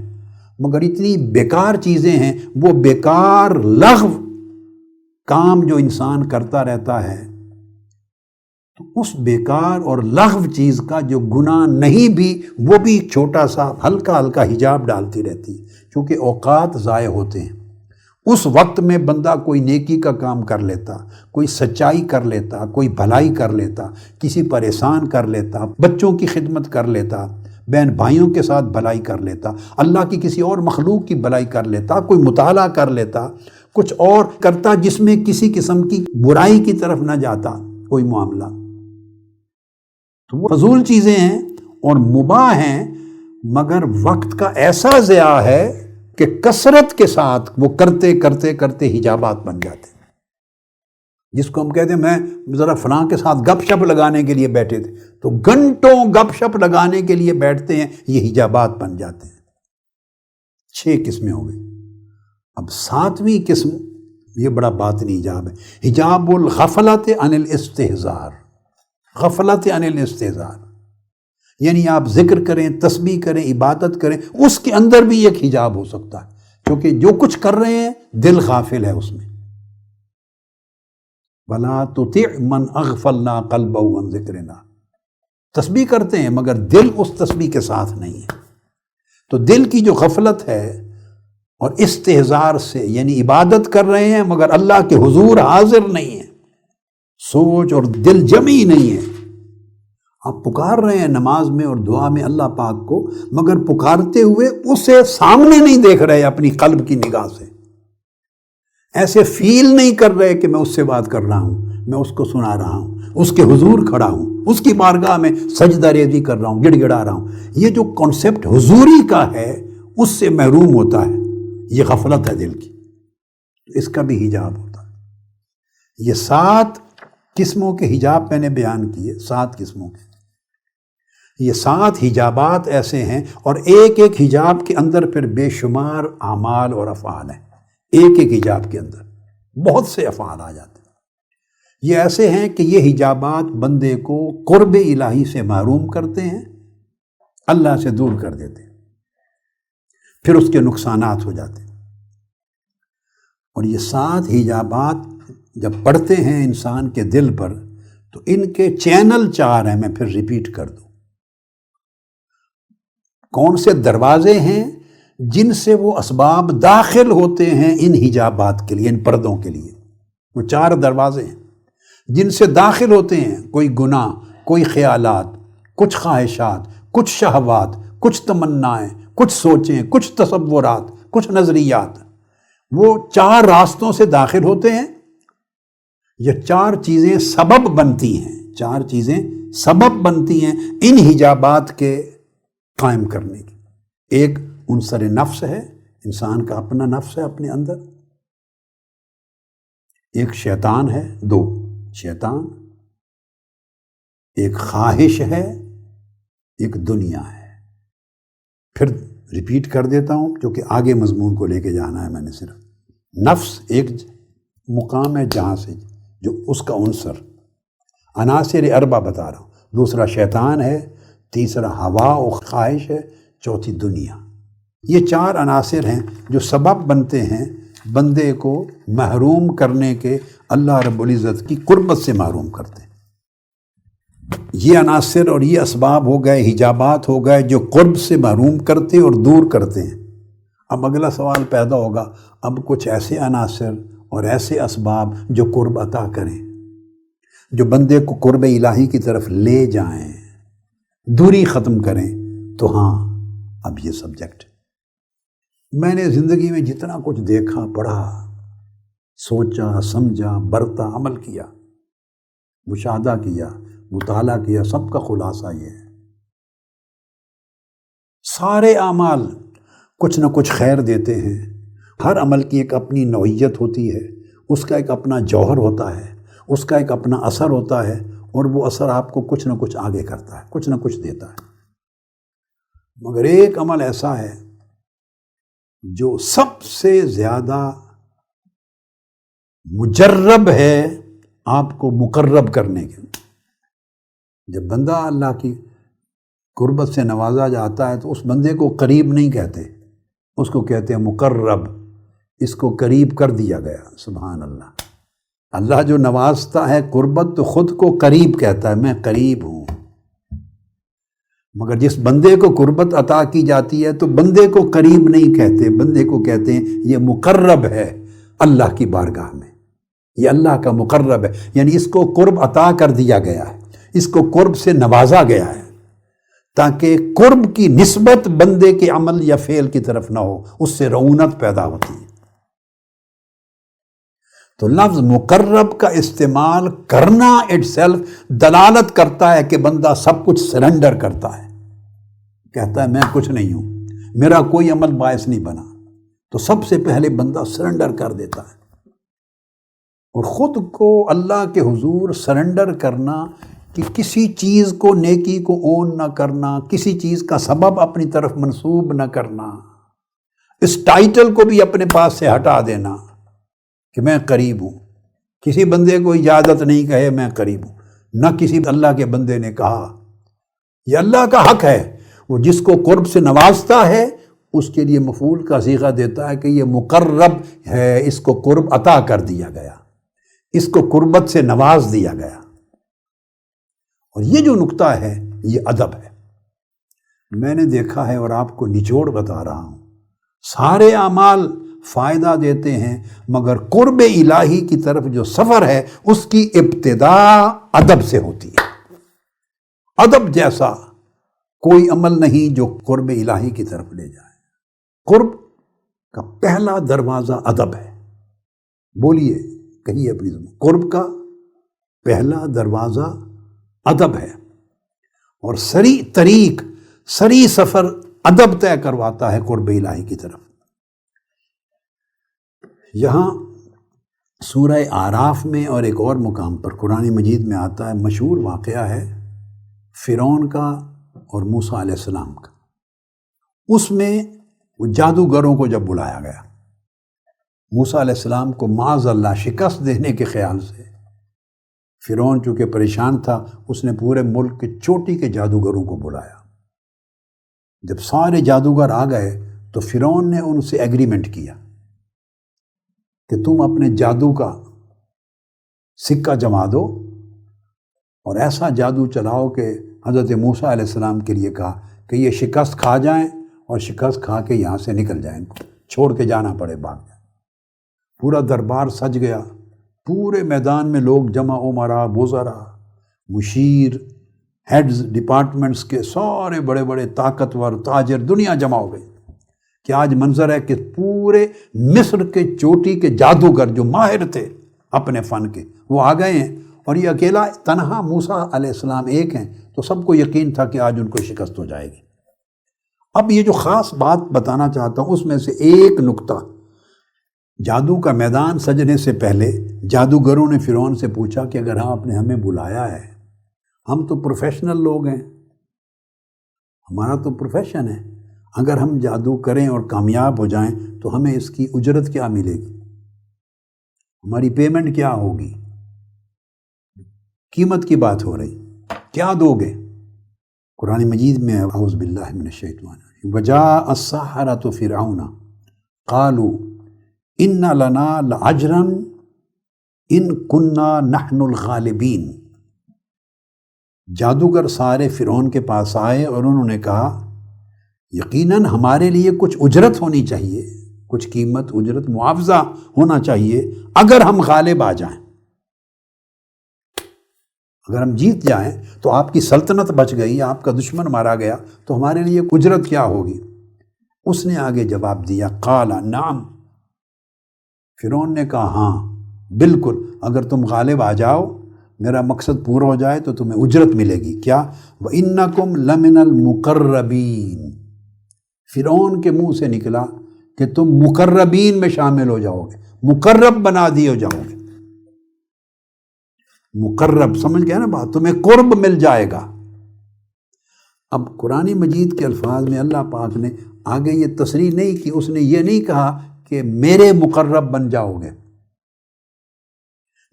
مگر اتنی بیکار چیزیں ہیں، وہ بیکار لغو کام جو انسان کرتا رہتا ہے، تو اس بیکار اور لغو چیز کا جو گناہ نہیں بھی، وہ بھی چھوٹا سا ہلکا حجاب ڈالتی رہتی ہے، کیونکہ اوقات ضائع ہوتے ہیں۔ اس وقت میں بندہ کوئی نیکی کا کام کر لیتا، کوئی سچائی کر لیتا، کوئی بھلائی کر لیتا، کسی پر احسان کر لیتا، بچوں کی خدمت کر لیتا، بہن بھائیوں کے ساتھ بھلائی کر لیتا، اللہ کی کسی اور مخلوق کی بھلائی کر لیتا، کوئی مطالعہ کر لیتا، کچھ اور کرتا جس میں کسی قسم کی برائی کی طرف نہ جاتا کوئی معاملہ، تو وہ فضول چیزیں ہیں اور مباح ہیں، مگر وقت کا ایسا ضیاع ہے کہ کثرت کے ساتھ وہ کرتے کرتے کرتے حجابات بن جاتے ہیں، جس کو ہم کہتے ہیں میں ذرا فلاں کے ساتھ گپ شپ لگانے کے لیے بیٹھے تھے، تو گھنٹوں گپ شپ لگانے کے لیے بیٹھتے ہیں، یہ حجابات بن جاتے ہیں۔ 6 قسمیں ہو گئی۔ اب 7ویں قسم یہ بڑا باطنی حجاب ہے، حجاب الغفلت عن الاستحضار، غفلت عن الاستحضار، یعنی آپ ذکر کریں، تسبیح کریں، عبادت کریں، اس کے اندر بھی ایک حجاب ہو سکتا ہے، کیونکہ جو کچھ کر رہے ہیں دل غافل ہے اس میں۔ وَلَا تُطِعْ مَنْ أَغْفَلْنَا قَلْبَهُ عَنْ ذِكْرِنَا، تسبیح کرتے ہیں مگر دل اس تسبیح کے ساتھ نہیں ہے۔ تو دل کی جو غفلت ہے اور استحضار سے، یعنی عبادت کر رہے ہیں مگر اللہ کے حضور حاضر نہیں ہے، سوچ اور دل جمعی نہیں ہے، آپ پکار رہے ہیں نماز میں اور دعا میں اللہ پاک کو، مگر پکارتے ہوئے اسے سامنے نہیں دیکھ رہے اپنی قلب کی نگاہ سے، ایسے فیل نہیں کر رہے کہ میں اس سے بات کر رہا ہوں، میں اس کو سنا رہا ہوں، اس کے حضور کھڑا ہوں، اس کی بارگاہ میں سجدہ ریزی کر رہا ہوں، گڑ گڑا رہا ہوں۔ یہ جو کانسیپٹ حضوری کا ہے اس سے محروم ہوتا ہے، یہ غفلت ہے دل کی، اس کا بھی حجاب ہوتا ہے۔ یہ 7 قسموں کے حجاب میں نے بیان کیے، 7 قسموں کے، یہ 7 حجابات ایسے ہیں، اور ایک ایک حجاب کے اندر پھر بے شمار اعمال اور افعال ہیں، ایک ایک حجاب کے اندر بہت سے افعال آ جاتے ہیں۔ یہ ایسے ہیں کہ یہ حجابات بندے کو قرب الہی سے محروم کرتے ہیں، اللہ سے دور کر دیتے ہیں، پھر اس کے نقصانات ہو جاتے ہیں۔ اور یہ 7 حجابات جب پڑھتے ہیں انسان کے دل پر تو ان کے چینل 4 ہیں، میں پھر ریپیٹ کر دوں۔ کون سے دروازے ہیں جن سے وہ اسباب داخل ہوتے ہیں ان حجابات کے لیے، ان پردوں کے لیے؟ وہ 4 دروازے ہیں جن سے داخل ہوتے ہیں کوئی گناہ، کوئی خیالات، کچھ خواہشات، کچھ شہوات، کچھ تمنائیں، کچھ سوچیں، کچھ تصورات، کچھ نظریات۔ وہ 4 راستوں سے داخل ہوتے ہیں۔ یہ 4 چیزیں سبب بنتی ہیں، 4 چیزیں سبب بنتی ہیں ان حجابات کے قائم کرنے کی۔ ایک عنصر نفس ہے، انسان کا اپنا نفس ہے اپنے اندر، ایک شیطان ہے، 2 شیطان، ایک خواہش ہے، ایک دنیا ہے۔ پھر ریپیٹ کر دیتا ہوں کیونکہ آگے مضمون کو لے کے جانا ہے میں نے۔ صرف نفس ایک مقام ہے جہاں سے جو اس کا عنصر، عناصر اربع بتا رہا ہوں، دوسرا شیطان ہے، تیسرا ہوا و خواہش ہے، چوتھی دنیا۔ یہ 4 عناصر ہیں جو سبب بنتے ہیں بندے کو محروم کرنے کے، اللہ رب العزت کی قربت سے محروم کرتے ہیں۔ یہ عناصر اور یہ اسباب ہو گئے، حجابات ہو گئے جو قرب سے محروم کرتے اور دور کرتے ہیں۔ اب اگلا سوال پیدا ہوگا، اب کچھ ایسے عناصر اور ایسے اسباب جو قرب عطا کریں، جو بندے کو قرب الہی کی طرف لے جائیں، دوری ختم کریں، تو ہاں اب یہ سبجیکٹ میں نے زندگی میں جتنا کچھ دیکھا، پڑھا، سوچا، سمجھا، برتا، عمل کیا، مشاہدہ کیا، مطالعہ کیا، سب کا خلاصہ یہ ہے، سارے اعمال کچھ نہ کچھ خیر دیتے ہیں۔ ہر عمل کی ایک اپنی نوعیت ہوتی ہے، اس کا ایک اپنا جوہر ہوتا ہے، اس کا ایک اپنا اثر ہوتا ہے، اور وہ اثر آپ کو کچھ نہ کچھ آگے کرتا ہے، کچھ نہ کچھ دیتا ہے۔ مگر ایک عمل ایسا ہے جو سب سے زیادہ مجرب ہے آپ کو مقرب کرنے کے۔ جب بندہ اللہ کی قربت سے نوازا جاتا ہے تو اس بندے کو قریب نہیں کہتے، اس کو کہتے ہیں مقرب، اس کو قریب کر دیا گیا۔ سبحان اللہ۔ اللہ جو نوازتا ہے قربت تو خود کو قریب کہتا ہے، میں قریب ہوں۔ مگر جس بندے کو قربت عطا کی جاتی ہے تو بندے کو قریب نہیں کہتے، بندے کو کہتے ہیں یہ مقرب ہے اللہ کی بارگاہ میں، یہ اللہ کا مقرب ہے، یعنی اس کو قرب عطا کر دیا گیا ہے، اس کو قرب سے نوازا گیا ہے، تاکہ قرب کی نسبت بندے کے عمل یا فعل کی طرف نہ ہو، اس سے رعونت پیدا ہوتی ہے۔ تو لفظ مقرب کا استعمال کرنا اٹ سیلف دلالت کرتا ہے کہ بندہ سب کچھ سرنڈر کرتا ہے، کہتا ہے میں کچھ نہیں ہوں، میرا کوئی عمل باعث نہیں بنا، تو سب سے پہلے بندہ سرنڈر کر دیتا ہے۔ اور خود کو اللہ کے حضور سرنڈر کرنا کہ کسی چیز کو، نیکی کو اون نہ کرنا، کسی چیز کا سبب اپنی طرف منسوب نہ کرنا، اس ٹائٹل کو بھی اپنے پاس سے ہٹا دینا کہ میں قریب ہوں، کسی بندے کو اجازت نہیں کہے میں قریب ہوں، نہ کسی اللہ کے بندے نے کہا، یہ اللہ کا حق ہے، وہ جس کو قرب سے نوازتا ہے اس کے لیے مفعول کا صیغہ دیتا ہے کہ یہ مقرب ہے، اس کو قرب عطا کر دیا گیا، اس کو قربت سے نواز دیا گیا۔ اور یہ جو نقطہ ہے یہ ادب ہے۔ میں نے دیکھا ہے اور آپ کو نچوڑ بتا رہا ہوں، سارے اعمال فائدہ دیتے ہیں، مگر قرب الہی کی طرف جو سفر ہے اس کی ابتدا ادب سے ہوتی ہے۔ ادب جیسا کوئی عمل نہیں جو قرب الہی کی طرف لے جائے۔ قرب کا پہلا دروازہ ادب ہے۔ بولیے، کہیے اپنی زبان، قرب کا پہلا دروازہ ادب ہے، اور سری طریق، سری سفر ادب طے کرواتا ہے قرب الہی کی طرف۔ یہاں سورہ اعراف میں اور ایک اور مقام پر قرآن مجید میں آتا ہے، مشہور واقعہ ہے فرعون کا اور موسیٰ علیہ السلام کا۔ اس میں وہ جادوگروں کو جب بلایا گیا، موسیٰ علیہ السلام کو معاذ اللہ شکست دینے کے خیال سے، فرعون چونکہ پریشان تھا، اس نے پورے ملک کے چوٹی کے جادوگروں کو بلایا۔ جب سارے جادوگر آ گئے تو فرعون نے ان سے ایگریمنٹ کیا کہ تم اپنے جادو کا سکہ جما دو اور ایسا جادو چلاؤ کہ حضرت موسیٰ علیہ السلام کے لیے کہا کہ یہ شکست کھا جائیں اور شکست کھا کے یہاں سے نکل جائیں، چھوڑ کے جانا پڑے، بھاگ جائیں۔ پورا دربار سج گیا، پورے میدان میں لوگ جمع، امراء، وزراء، مشیر، ہیڈز ڈپارٹمنٹس کے سارے بڑے بڑے طاقتور تاجر، دنیا جمع ہو گئی کہ آج منظر ہے کہ پورے مصر کے چوٹی کے جادوگر جو ماہر تھے اپنے فن کے، وہ آ گئے ہیں، اور یہ اکیلا تنہا موسیٰ علیہ السلام ایک ہیں، تو سب کو یقین تھا کہ آج ان کو شکست ہو جائے گی۔ اب یہ جو خاص بات بتانا چاہتا ہوں، اس میں سے ایک نقطہ، جادو کا میدان سجنے سے پہلے جادوگروں نے فرعون سے پوچھا کہ اگر آپ نے ہمیں بلایا ہے، ہم تو پروفیشنل لوگ ہیں، ہمارا تو پروفیشن ہے، اگر ہم جادو کریں اور کامیاب ہو جائیں تو ہمیں اس کی اجرت کیا ملے گی، ہماری پیمنٹ کیا ہوگی، قیمت کی بات ہو رہی، کیا دو گے؟ قرآن مجید میں اعوذ باللہ من الشیطان الرجیم، وجاء السحرۃ فرعون قالوا ان لنا لاجرا ان کنا نحن الغالبین۔ جادوگر سارے فرعون کے پاس آئے اور انہوں نے کہا یقیناً ہمارے لیے کچھ اجرت ہونی چاہیے، کچھ قیمت، اجرت، معاوضہ ہونا چاہیے اگر ہم غالب آ جائیں، اگر ہم جیت جائیں تو آپ کی سلطنت بچ گئی، آپ کا دشمن مارا گیا، تو ہمارے لیے اجرت کیا ہوگی؟ اس نے آگے جواب دیا، قال نعم، فرعون نے کہا ہاں بالکل، اگر تم غالب آ جاؤ، میرا مقصد پورا ہو جائے تو تمہیں اجرت ملے گی۔ کیا؟ وَإِنَّكُمْ لَمِنَ الْمُقَرَّبِينَ، فرعون کے منہ سے نکلا کہ تم مقربین میں شامل ہو جاؤ گے، مقرب بنا دیے جاؤ گے۔ مقرب، سمجھ گیا نا بات، تمہیں قرب مل جائے گا۔ اب قرآن مجید کے الفاظ میں اللہ پاک نے آگے یہ تصریح نہیں کی، اس نے یہ نہیں کہا کہ میرے مقرب بن جاؤ گے،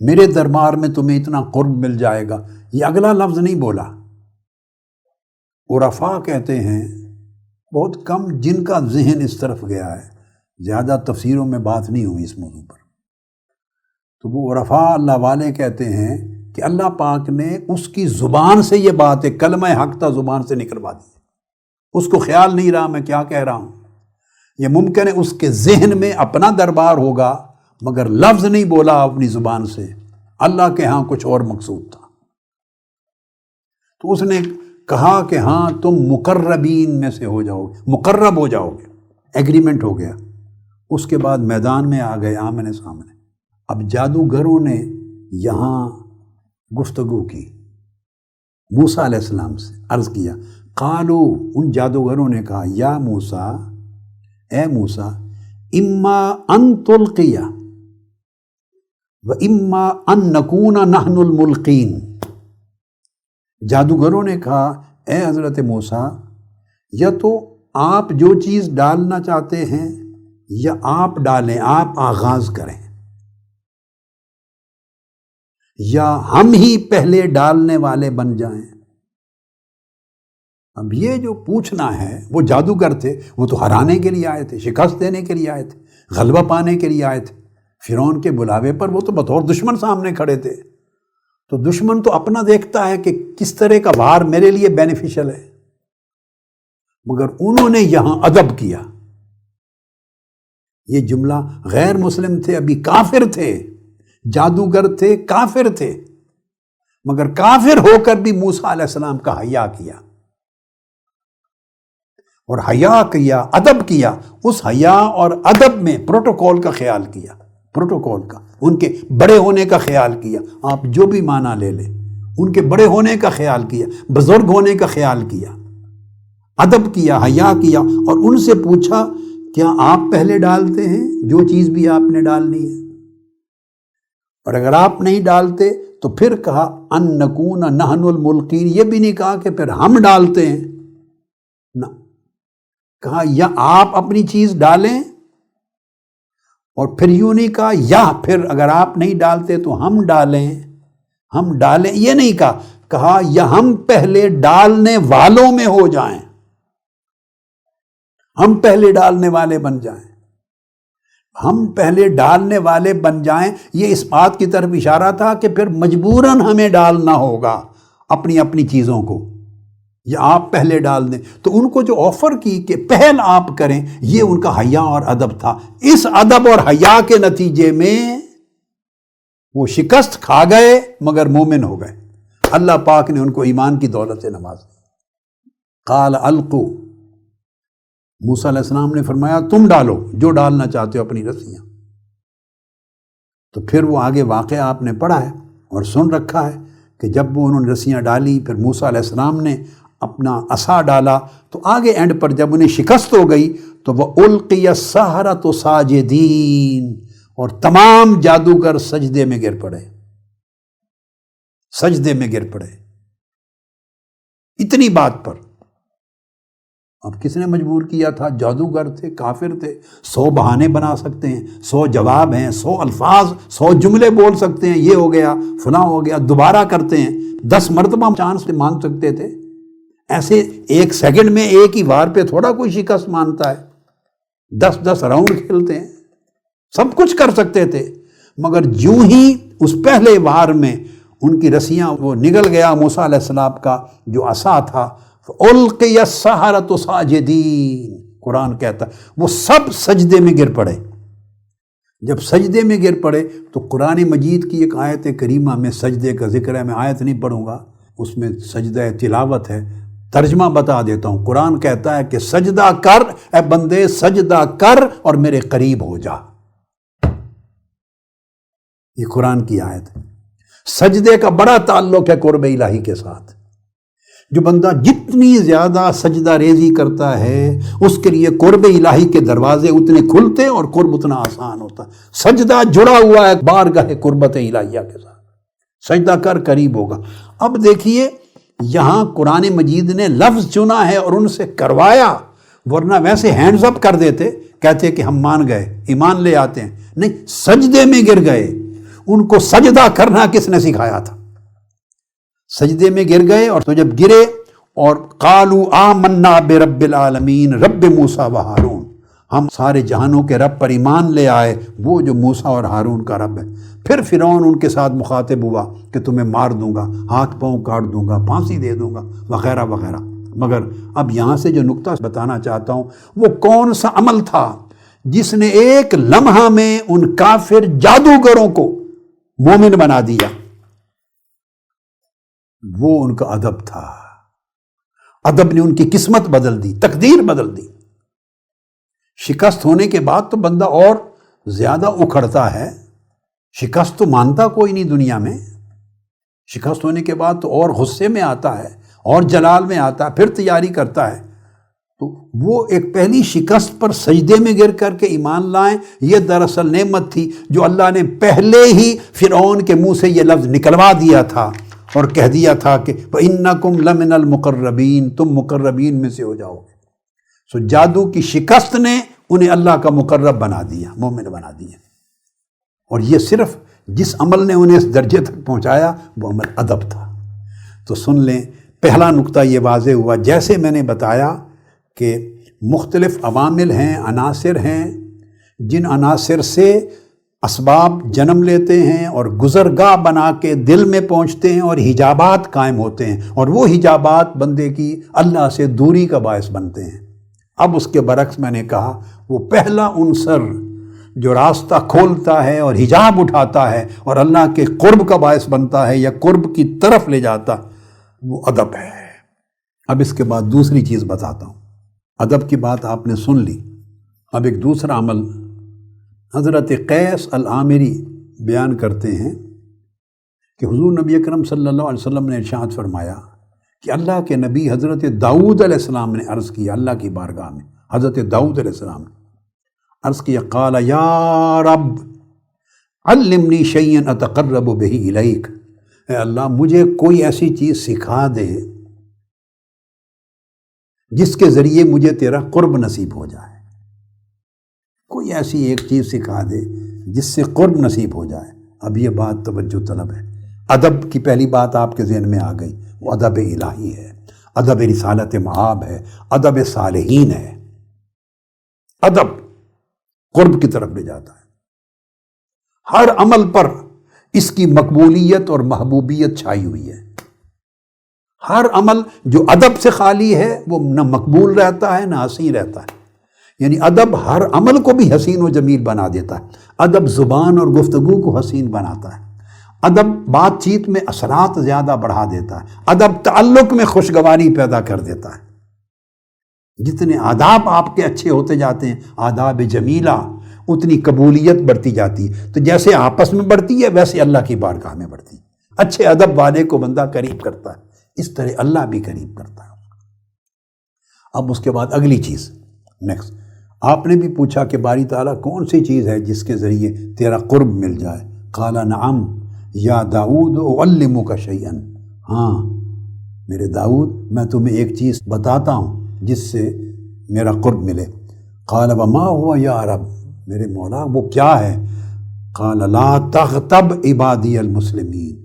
میرے دربار میں تمہیں اتنا قرب مل جائے گا، یہ اگلا لفظ نہیں بولا۔ عرفاء کہتے ہیں، بہت کم جن کا ذہن اس طرف گیا ہے، زیادہ تفسیروں میں بات نہیں ہوئی اس موضوع پر، تو وہ عرفاء اللہ والے کہتے ہیں کہ اللہ پاک نے اس کی زبان سے یہ بات ہے، کلمہ حق تا زبان سے نکلوا دی، اس کو خیال نہیں رہا میں کیا کہہ رہا ہوں۔ یہ ممکن ہے اس کے ذہن میں اپنا دربار ہوگا مگر لفظ نہیں بولا اپنی زبان سے، اللہ کے ہاں کچھ اور مقصود تھا۔ تو اس نے کہا کہ ہاں تم مقربین میں سے ہو جاؤ گے، مقرب ہو جاؤ گے، ایگریمنٹ ہو گیا۔ اس کے بعد میدان میں آ گئے آمنے سامنے۔ اب جادوگروں نے یہاں گفتگو کی، موسیٰ علیہ السلام سے عرض کیا، قالو، ان جادوگروں نے کہا، یا موسیٰ، اے موسیٰ، اما ان تلقی و اما ان نکون نحن الملقین۔ جادوگروں نے کہا، اے حضرت موسیٰ، یا تو آپ جو چیز ڈالنا چاہتے ہیں یا آپ ڈالیں، آپ آغاز کریں، یا ہم ہی پہلے ڈالنے والے بن جائیں۔ اب یہ جو پوچھنا ہے، وہ جادوگر تھے، وہ تو ہرانے کے لیے آئے تھے، شکست دینے کے لیے آئے تھے، غلبہ پانے کے لیے آئے تھے۔ فرعون کے بلاوے پر وہ تو بطور دشمن سامنے کھڑے تھے، تو دشمن تو اپنا دیکھتا ہے کہ کس طرح کا وار میرے لیے بینیفیشل ہے، مگر انہوں نے یہاں ادب کیا۔ یہ جملہ غیر مسلم تھے، ابھی کافر تھے، جادوگر تھے، کافر تھے، مگر کافر ہو کر بھی موسیٰ علیہ السلام کا حیا کیا، اور حیا کیا، ادب کیا، اس حیا اور ادب میں پروٹوکول کا خیال کیا، پروٹوکول کا، ان کے بڑے ہونے کا خیال کیا، آپ جو بھی معنی لے لیں، ان کے بڑے ہونے کا خیال کیا، بزرگ ہونے کا خیال کیا، ادب کیا، حیا کیا، اور ان سے پوچھا کیا آپ پہلے ڈالتے ہیں جو چیز بھی آپ نے ڈالنی ہے؟ اور اگر آپ نہیں ڈالتے تو پھر کہا ان نکون نحن الملقین، یہ بھی نہیں کہا کہ پھر ہم ڈالتے ہیں، نہ، کہا یا آپ اپنی چیز ڈالیں، اور پھر یوں نہیں کہا یا پھر اگر آپ نہیں ڈالتے تو ہم ڈالیں، ہم ڈالیں، یہ نہیں کہا یا ہم پہلے ڈالنے والوں میں ہو جائیں، ہم پہلے ڈالنے والے بن جائیں، ہم پہلے ڈالنے والے بن جائیں، یہ اس بات کی طرف اشارہ تھا کہ پھر مجبوراً ہمیں ڈالنا ہوگا اپنی اپنی چیزوں کو، یا آپ پہلے ڈال دیں۔ تو ان کو جو آفر کی کہ پہل آپ کریں، یہ ان کا حیا اور ادب تھا۔ اس ادب اور حیا کے نتیجے میں وہ شکست کھا گئے مگر مومن ہو گئے، اللہ پاک نے ان کو ایمان کی دولت سے نواز دیا۔ قال القوا، موسیٰ علیہ السلام نے فرمایا تم ڈالو جو ڈالنا چاہتے ہو اپنی رسیاں۔ تو پھر وہ آگے واقعہ آپ نے پڑھا ہے اور سن رکھا ہے کہ جب وہ انہوں نے رسیاں ڈالی، پھر موسیٰ علیہ السلام نے اپنا عصا ڈالا، تو آگے اینڈ پر جب انہیں شکست ہو گئی تو وہ القی السحرۃ ساجدین، اور تمام جادوگر سجدے میں گر پڑے، سجدے میں گر پڑے۔ اتنی بات پر اب کس نے مجبور کیا تھا؟ جادوگر تھے، کافر تھے، 100 بہانے بنا سکتے ہیں، 100 جواب ہیں، 100 الفاظ، 100 جملے بول سکتے ہیں، یہ ہو گیا فلاں ہو گیا، دوبارہ کرتے ہیں، 10 مرتبہ چانس مانگ سکتے تھے۔ ایسے 1 سیکنڈ میں ایک ہی وار پہ تھوڑا کوئی شکست مانتا ہے، 10 راؤنڈ کھیلتے ہیں، سب کچھ کر سکتے تھے، مگر جو ہی اس پہلے وار میں ان کی رسیاں وہ نگل گیا موسیٰ علیہ السلام کا جو عصا تھا، القی السحرۃ ساجدین، قرآن کہتا ہے وہ سب سجدے میں گر پڑے۔ جب سجدے میں گر پڑے تو قرآن مجید کی ایک آیت کریمہ میں سجدے کا ذکر ہے، میں آیت نہیں پڑھوں گا، اس میں سجدہ تلاوت ہے، ترجمہ بتا دیتا ہوں۔ قرآن کہتا ہے کہ سجدہ کر اے بندے، سجدہ کر اور میرے قریب ہو جا، یہ قرآن کی آیت ہے۔ سجدے کا بڑا تعلق ہے قرب الہی کے ساتھ۔ جو بندہ جتنی زیادہ سجدہ ریزی کرتا ہے اس کے لیے قرب الہی کے دروازے اتنے کھلتے اور قرب اتنا آسان ہوتا ہے۔ سجدہ جڑا ہوا ہے بارگاہ قربت الہیہ کے ساتھ، سجدہ کر قریب ہوگا۔ اب دیکھیے یہاں قرآن مجید نے لفظ چنا ہے اور ان سے کروایا، ورنہ ویسے ہینڈز اپ کر دیتے، کہتے کہ ہم مان گئے، ایمان لے آتے ہیں، نہیں، سجدے میں گر گئے۔ ان کو سجدہ کرنا کس نے سکھایا تھا؟ سجدے میں گر گئے، اور تو جب گرے اور قالوا آمنا برب العالمین رب موسیٰ و ہارون، ہم سارے جہانوں کے رب پر ایمان لے آئے، وہ جو موسیٰ اور ہارون کا رب ہے۔ پھر فرعون ان کے ساتھ مخاطب ہوا کہ تمہیں مار دوں گا، ہاتھ پاؤں کاٹ دوں گا، پھانسی دے دوں گا، وغیرہ وغیرہ۔ مگر اب یہاں سے جو نقطہ بتانا چاہتا ہوں، وہ کون سا عمل تھا جس نے ایک لمحہ میں ان کافر جادوگروں کو مومن بنا دیا؟ وہ ان کا ادب تھا۔ ادب نے ان کی قسمت بدل دی، تقدیر بدل دی۔ شکست ہونے کے بعد تو بندہ اور زیادہ اکھڑتا ہے، شکست تو مانتا کوئی نہیں دنیا میں، شکست ہونے کے بعد تو اور غصے میں آتا ہے اور جلال میں آتا ہے، پھر تیاری کرتا ہے۔ تو وہ ایک پہلی شکست پر سجدے میں گر کر کے ایمان لائیں، یہ دراصل نعمت تھی جو اللہ نے پہلے ہی فرعون کے منہ سے یہ لفظ نکلوا دیا تھا اور کہہ دیا تھا کہ وَإِنَّكُمْ لَمِنَ الْمُقَرَّبِينَ، تم مقربین میں سے ہو جاؤ گے۔ سو جادو کی شکست نے انہیں اللہ کا مقرب بنا دیا، مومن بنا دیا۔ اور یہ صرف جس عمل نے انہیں اس درجے تک پہنچایا وہ عمل ادب تھا۔ تو سن لیں، پہلا نقطہ یہ واضح ہوا، جیسے میں نے بتایا کہ مختلف عوامل ہیں، عناصر ہیں، جن عناصر سے اسباب جنم لیتے ہیں اور گزرگاہ بنا کے دل میں پہنچتے ہیں اور حجابات قائم ہوتے ہیں، اور وہ حجابات بندے کی اللہ سے دوری کا باعث بنتے ہیں۔ اب اس کے برعکس میں نے کہا وہ پہلا عنصر جو راستہ کھولتا ہے اور حجاب اٹھاتا ہے اور اللہ کے قرب کا باعث بنتا ہے یا قرب کی طرف لے جاتا، وہ ادب ہے۔ اب اس کے بعد دوسری چیز بتاتا ہوں۔ ادب کی بات آپ نے سن لی، اب ایک دوسرا عمل حضرت قیس العامری بیان کرتے ہیں کہ حضور نبی اکرم صلی اللہ علیہ وسلم نے ارشاد فرمایا کہ اللہ کے نبی حضرت داؤد علیہ السلام نے عرض کیا اللہ کی بارگاہ میں، حضرت داؤد علیہ السلام نے عرض کیا، قال یا رب علمنی شیئا اتقرب بہ الیک، اے اللہ مجھے کوئی ایسی چیز سکھا دے جس کے ذریعے مجھے تیرا قرب نصیب ہو جائے، کوئی ایسی ایک چیز سکھا دے جس سے قرب نصیب ہو جائے۔ اب یہ بات توجہ طلب ہے۔ ادب کی پہلی بات آپ کے ذہن میں آ گئی، وہ ادب الہی ہے، ادب رسالت مآب ہے، ادب صالحین ہے۔ ادب قرب کی طرف لے جاتا ہے، ہر عمل پر اس کی مقبولیت اور محبوبیت چھائی ہوئی ہے۔ ہر عمل جو ادب سے خالی ہے وہ نہ مقبول رہتا ہے نہ حسین رہتا ہے، یعنی ادب ہر عمل کو بھی حسین و جمیل بنا دیتا ہے۔ ادب زبان اور گفتگو کو حسین بناتا ہے، ادب بات چیت میں اثرات زیادہ بڑھا دیتا ہے، ادب تعلق میں خوشگواری پیدا کر دیتا ہے۔ جتنے آداب آپ کے اچھے ہوتے جاتے ہیں، آداب جمیلہ، اتنی قبولیت بڑھتی جاتی ہے۔ تو جیسے آپس میں بڑھتی ہے ویسے اللہ کی بارگاہ میں بڑھتی ہے۔ اچھے ادب والے کو بندہ قریب کرتا ہے، اس طرح اللہ بھی قریب کرتا ہے۔ اب اس کے بعد اگلی چیز نیکسٹ، آپ نے بھی پوچھا کہ باری تعالیٰ کون سی چیز ہے جس کے ذریعے تیرا قرب مل جائے؟ قال نعم یا داؤد اعلمک شیئا، ہاں میرے داؤد میں تمہیں ایک چیز بتاتا ہوں جس سے میرا قرب ملے۔ قال وما ہوا یا رب، میرے مولا وہ کیا ہے؟ قال لا تغتب عبادی المسلمین،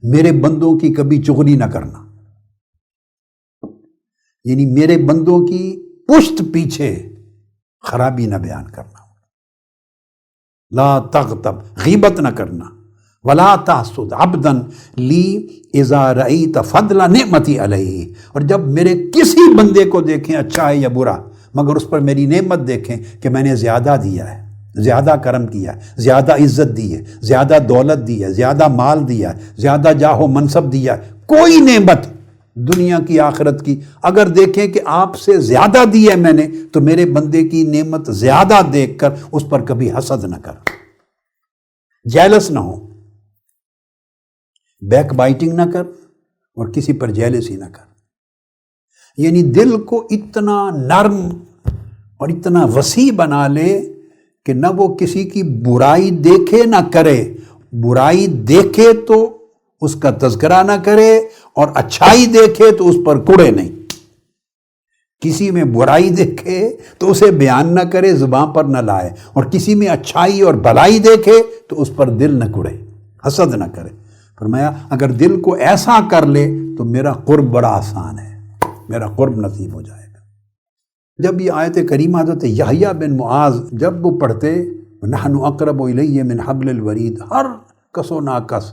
میرے بندوں کی کبھی چغلی نہ کرنا، یعنی میرے بندوں کی پشت پیچھے خرابی نہ بیان کرنا، لا تغتب غیبت نہ کرنا، ولا تحسد عبدا لی اذا رأیت فضل نعمتی علیہ، اور جب میرے کسی بندے کو دیکھیں اچھا ہے یا برا مگر اس پر میری نعمت دیکھیں کہ میں نے زیادہ دیا ہے، زیادہ کرم کیا ہے، زیادہ عزت دی ہے، زیادہ دولت دی ہے، زیادہ مال دیا ہے، زیادہ جاہ و منصب دیا ہے، کوئی نعمت دنیا کی آخرت کی اگر دیکھیں کہ آپ سے زیادہ دی ہے میں نے، تو میرے بندے کی نعمت زیادہ دیکھ کر اس پر کبھی حسد نہ کر، جیلس نہ ہو، بیک بائٹنگ نہ کر اور کسی پر جیلسی نہ کر، یعنی دل کو اتنا نرم اور اتنا وسیع بنا لے کہ نہ وہ کسی کی برائی دیکھے نہ کرے، برائی دیکھے تو اس کا تذکرہ نہ کرے اور اچھائی دیکھے تو اس پر کوڑے نہیں، کسی میں برائی دیکھے تو اسے بیان نہ کرے، زبان پر نہ لائے، اور کسی میں اچھائی اور بھلائی دیکھے تو اس پر دل نہ کوڑے، حسد نہ کرے۔ فرمایا اگر دل کو ایسا کر لے تو میرا قرب بڑا آسان ہے، میرا قرب نصیب ہو جائے گا۔ جب یہ آیت کریمہ حضرت یحییٰ بن معاذ جب وہ پڑھتے نحن اقرب الیہ من حبل الورید، ہر کس و ناکس،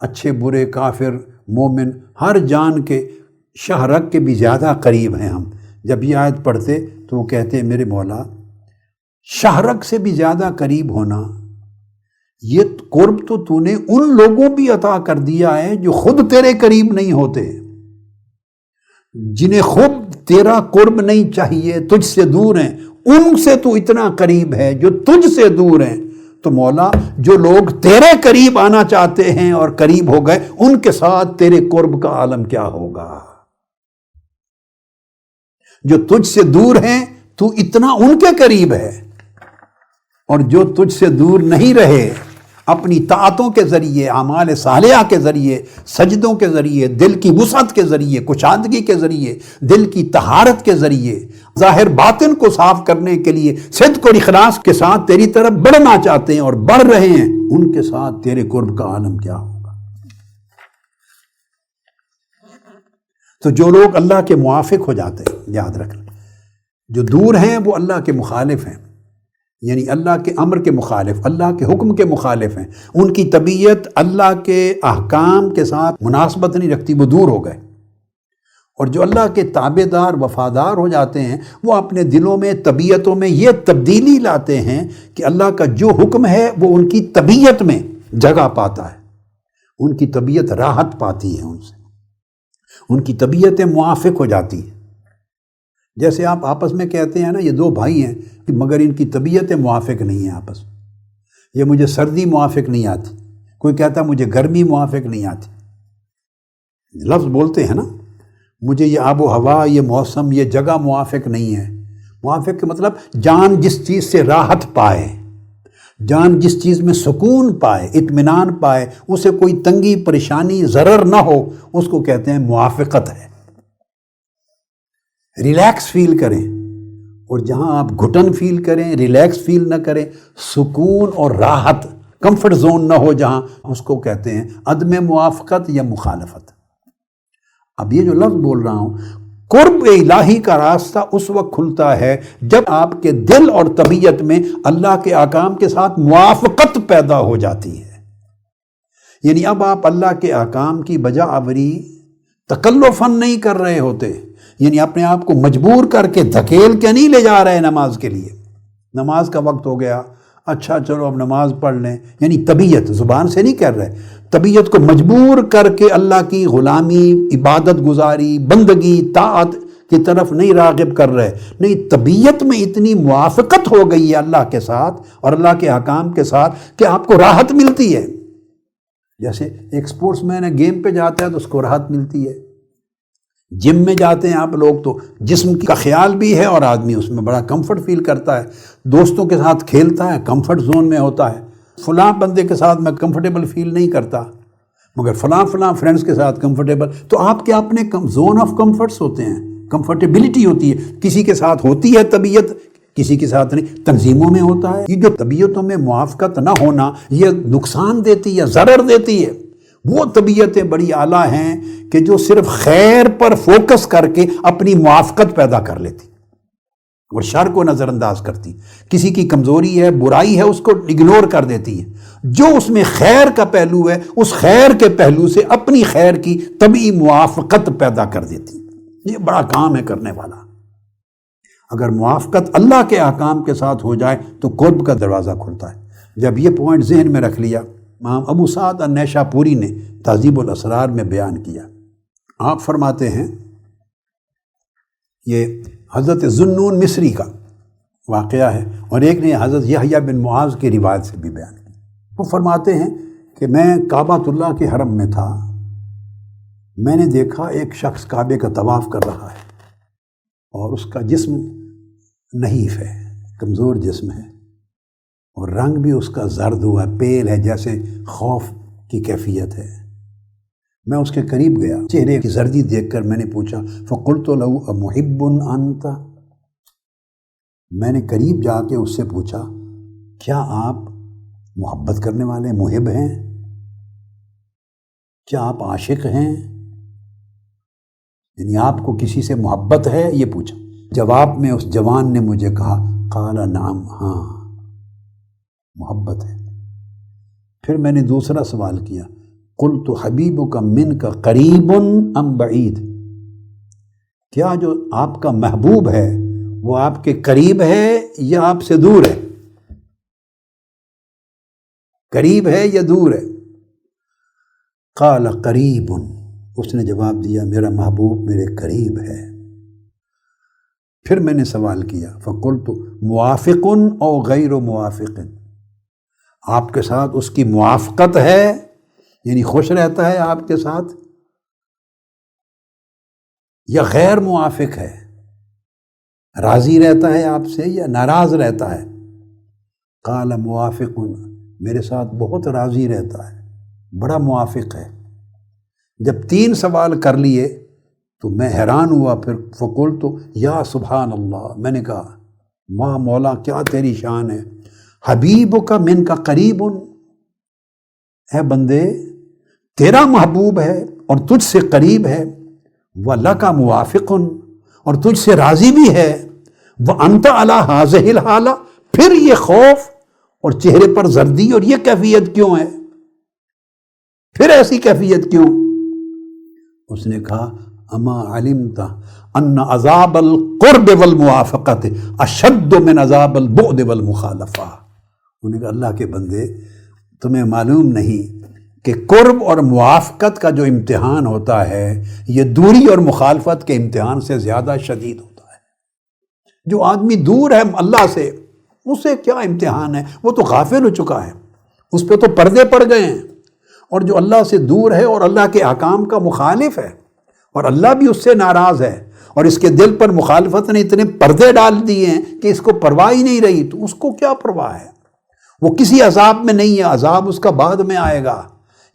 اچھے برے کافر مومن ہر جان کے شہرک کے بھی زیادہ قریب ہیں ہم، جب یہ آیت پڑھتے تو وہ کہتے میرے مولا شہرک سے بھی زیادہ قریب ہونا، یہ قرب تو نے ان لوگوں بھی عطا کر دیا ہے جو خود تیرے قریب نہیں ہوتے، جنہیں خود تیرا قرب نہیں چاہیے، تجھ سے دور ہیں، ان سے تو اتنا قریب ہے جو تجھ سے دور ہیں۔ تو مولا جو لوگ تیرے قریب آنا چاہتے ہیں اور قریب ہو گئے، ان کے ساتھ تیرے قرب کا عالم کیا ہوگا؟ جو تجھ سے دور ہیں تو اتنا ان کے قریب ہے، اور جو تجھ سے دور نہیں رہے، اپنی طاعتوں کے ذریعے، اعمال صالحہ کے ذریعے، سجدوں کے ذریعے، دل کی وسعت کے ذریعے، کشادگی کے ذریعے، دل کی طہارت کے ذریعے، ظاہر باطن کو صاف کرنے کے لیے صدق اور اخلاص کے ساتھ تیری طرف بڑھنا چاہتے ہیں اور بڑھ رہے ہیں، ان کے ساتھ تیرے قرب کا عالم کیا ہوگا؟ تو جو لوگ اللہ کے موافق ہو جاتے ہیں، یاد رکھنا، جو دور ہیں وہ اللہ کے مخالف ہیں، یعنی اللہ کے امر کے مخالف، اللہ کے حکم کے مخالف ہیں، ان کی طبیعت اللہ کے احکام کے ساتھ مناسبت نہیں رکھتی، وہ دور ہو گئے۔ اور جو اللہ کے تابع دار وفادار ہو جاتے ہیں وہ اپنے دلوں میں طبیعتوں میں یہ تبدیلی لاتے ہیں کہ اللہ کا جو حکم ہے وہ ان کی طبیعت میں جگہ پاتا ہے، ان کی طبیعت راحت پاتی ہے، ان سے ان کی طبیعتیں موافق ہو جاتی ہیں۔ جیسے آپ آپس میں کہتے ہیں نا، یہ دو بھائی ہیں مگر ان کی طبیعتیں موافق نہیں ہیں آپس میں، یہ مجھے سردی موافق نہیں آتی، کوئی کہتا مجھے گرمی موافق نہیں آتی، لفظ بولتے ہیں نا، مجھے یہ آب و ہوا، یہ موسم، یہ جگہ موافق نہیں ہے۔ موافق کا مطلب جان جس چیز سے راحت پائے، جان جس چیز میں سکون پائے، اطمینان پائے، اسے کوئی تنگی پریشانی ضرر نہ ہو، اس کو کہتے ہیں موافقت ہے۔ ریلیکس فیل کریں، اور جہاں آپ گھٹن فیل کریں، ریلیکس فیل نہ کریں، سکون اور راحت، کمفرٹ زون نہ ہو جہاں، اس کو کہتے ہیں عدم موافقت یا مخالفت۔ اب یہ جو لفظ بول رہا ہوں، قرب الہی کا راستہ اس وقت کھلتا ہے جب آپ کے دل اور طبیعت میں اللہ کے احکام کے ساتھ موافقت پیدا ہو جاتی ہے۔ یعنی اب آپ اللہ کے احکام کی بجا آوری تکلفاً نہیں کر رہے ہوتے، یعنی اپنے آپ کو مجبور کر کے دھکیل کے نہیں لے جا رہے نماز کے لیے، نماز کا وقت ہو گیا، اچھا چلو اب نماز پڑھ لیں، یعنی طبیعت، زبان سے نہیں کر رہے، طبیعت کو مجبور کر کے اللہ کی غلامی، عبادت گزاری، بندگی، طاعت کی طرف نہیں راغب کر رہے، نہیں، طبیعت میں اتنی موافقت ہو گئی ہے اللہ کے ساتھ اور اللہ کے احکام کے ساتھ کہ آپ کو راحت ملتی ہے۔ جیسے ایک سپورٹس مین ہے، گیم پہ جاتا ہے تو اس کو راحت ملتی ہے، جم میں جاتے ہیں آپ لوگ تو جسم کا خیال بھی ہے اور آدمی اس میں بڑا کمفرٹ فیل کرتا ہے، دوستوں کے ساتھ کھیلتا ہے، کمفرٹ زون میں ہوتا ہے، فلاں بندے کے ساتھ میں کمفرٹیبل فیل نہیں کرتا مگر فلاں فرینڈز کے ساتھ کمفرٹیبل، تو آپ کے اپنے زون آف کمفرٹس ہوتے ہیں، کمفرٹیبلٹی ہوتی ہے، کسی کے ساتھ ہوتی ہے طبیعت، کسی کے ساتھ نہیں، تنظیموں میں ہوتا ہے۔ یہ جو طبیعتوں میں موافقت نہ ہونا یہ نقصان دیتی ہے، ضرر دیتی ہے۔ وہ طبیعتیں بڑی اعلیٰ ہیں کہ جو صرف خیر پر فوکس کر کے اپنی موافقت پیدا کر لیتی اور شر کو نظر انداز کرتی، کسی کی کمزوری ہے، برائی ہے، اس کو اگنور کر دیتی ہے، جو اس میں خیر کا پہلو ہے اس خیر کے پہلو سے اپنی خیر کی طبعی موافقت پیدا کر دیتی۔ یہ بڑا کام ہے کرنے والا۔ اگر موافقت اللہ کے احکام کے ساتھ ہو جائے تو قرب کا دروازہ کھلتا ہے۔ جب یہ پوائنٹ ذہن میں رکھ لیا، امام ابو سعد النیشاپوری نے تہذیب الاسرار میں بیان کیا، آپ فرماتے ہیں، یہ حضرت ذوالنون مصری کا واقعہ ہے اور ایک نے حضرت یحییٰ بن معاذ کی روایت سے بھی بیان کی۔ وہ فرماتے ہیں کہ میں کعبۃ اللہ کے حرم میں تھا، میں نے دیکھا ایک شخص کعبے کا طواف کر رہا ہے اور اس کا جسم نحیف ہے، کمزور جسم ہے، اور رنگ بھی اس کا زرد ہوا ہے، پیل ہے، جیسے خوف کی کیفیت ہے۔ میں اس کے قریب گیا، چہرے کی زردی دیکھ کر میں نے پوچھا، فَقُلْتُ لَهُ أَمُحِبٌّ أَنْتَ، میں نے قریب جا کے اس سے پوچھا، کیا آپ محبت کرنے والے محب ہیں؟ کیا آپ عاشق ہیں؟ یعنی آپ کو کسی سے محبت ہے؟ یہ پوچھا۔ جواب میں اس جوان نے مجھے کہا، قال نعم، ہاں محبت ہے۔ پھر میں نے دوسرا سوال کیا، قلت حبیبک منک قریب ام بعید، کیا جو آپ کا محبوب ہے وہ آپ کے قریب ہے یا آپ سے دور ہے؟ قریب ہے یا دور ہے؟ قال قریب، اس نے جواب دیا، میرا محبوب میرے قریب ہے۔ پھر میں نے سوال کیا، فقلت موافق او غیر موافق، آپ کے ساتھ اس کی موافقت ہے، یعنی خوش رہتا ہے آپ کے ساتھ، یا غیر موافق ہے، راضی رہتا ہے آپ سے یا ناراض رہتا ہے؟ قال موافق، میرے ساتھ بہت راضی رہتا ہے، بڑا موافق ہے۔ جب 3 سوال کر لیے تو میں حیران ہوا، پھر فقلت یا سبحان اللہ، میں نے کہا، ماں مولا کیا تیری شان ہے، حبیبک منک قریب، اے بندے تیرا محبوب ہے اور تجھ سے قریب ہے، وَلَكَ موافق، اور تجھ سے راضی بھی ہے، وَأَنْتَ عَلَى هَذِهِ الْحَالَةِ، پھر یہ خوف اور چہرے پر زردی اور یہ کیفیت کیوں ہے؟ پھر ایسی کیفیت کیوں؟ اس نے کہا، اما علمت ان عذاب القرب والموافقت اشد من عذاب البعد والمخالفہ. انہوں نے کہا اللہ کے بندے تمہیں معلوم نہیں کہ قرب اور موافقت کا جو امتحان ہوتا ہے یہ دوری اور مخالفت کے امتحان سے زیادہ شدید ہوتا ہے. جو آدمی دور ہے اللہ سے اسے کیا امتحان ہے، وہ تو غافل ہو چکا ہے، اس پہ تو پردے پڑ گئے ہیں. اور جو اللہ سے دور ہے اور اللہ کے احکام کا مخالف ہے اور اللہ بھی اس سے ناراض ہے اور اس کے دل پر مخالفت نے اتنے پردے ڈال دیے ہیں کہ اس کو پرواہ ہی نہیں رہی، تو اس کو کیا پرواہ ہے؟ وہ کسی عذاب میں نہیں ہے، عذاب اس کا بعد میں آئے گا.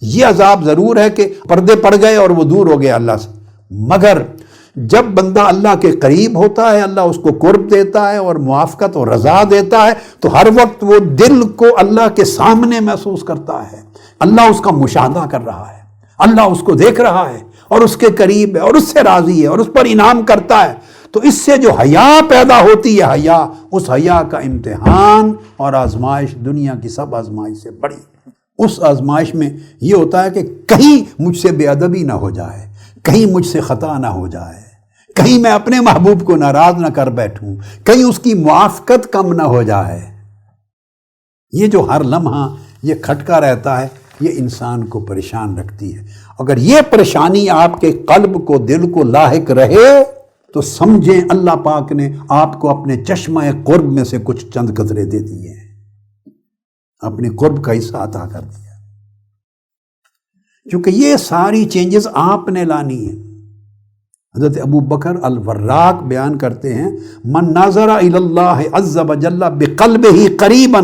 یہ عذاب ضرور ہے کہ پردے پڑ گئے اور وہ دور ہو گیا اللہ سے. مگر جب بندہ اللہ کے قریب ہوتا ہے اللہ اس کو قرب دیتا ہے اور موافقت اور رضا دیتا ہے تو ہر وقت وہ دل کو اللہ کے سامنے محسوس کرتا ہے. اللہ اس کا مشاہدہ کر رہا ہے، اللہ اس کو دیکھ رہا ہے اور اس کے قریب ہے اور اس سے راضی ہے اور اس پر انعام کرتا ہے. تو اس سے جو حیا پیدا ہوتی ہے، حیا، اس حیا کا امتحان اور آزمائش دنیا کی سب آزمائش سے بڑی. اس آزمائش میں یہ ہوتا ہے کہ کہیں مجھ سے بے ادبی نہ ہو جائے، کہیں مجھ سے خطا نہ ہو جائے، کہیں میں اپنے محبوب کو ناراض نہ کر بیٹھوں، کہیں اس کی موافقت کم نہ ہو جائے. یہ جو ہر لمحہ یہ کھٹکا رہتا ہے یہ انسان کو پریشان رکھتی ہے. اگر یہ پریشانی آپ کے قلب کو دل کو لاحق رہے تو سمجھیں اللہ پاک نے آپ کو اپنے چشمہ قرب میں سے کچھ چند قطرے دے دیے ہیں، اپنے قرب کا حصہ عطا کر دیا. کیونکہ یہ ساری چینجز آپ نے لانی ہے. حضرت ابو بکر الوراق بیان کرتے ہیں من نظر الی اللہ عز وجل بقلبہ قریبا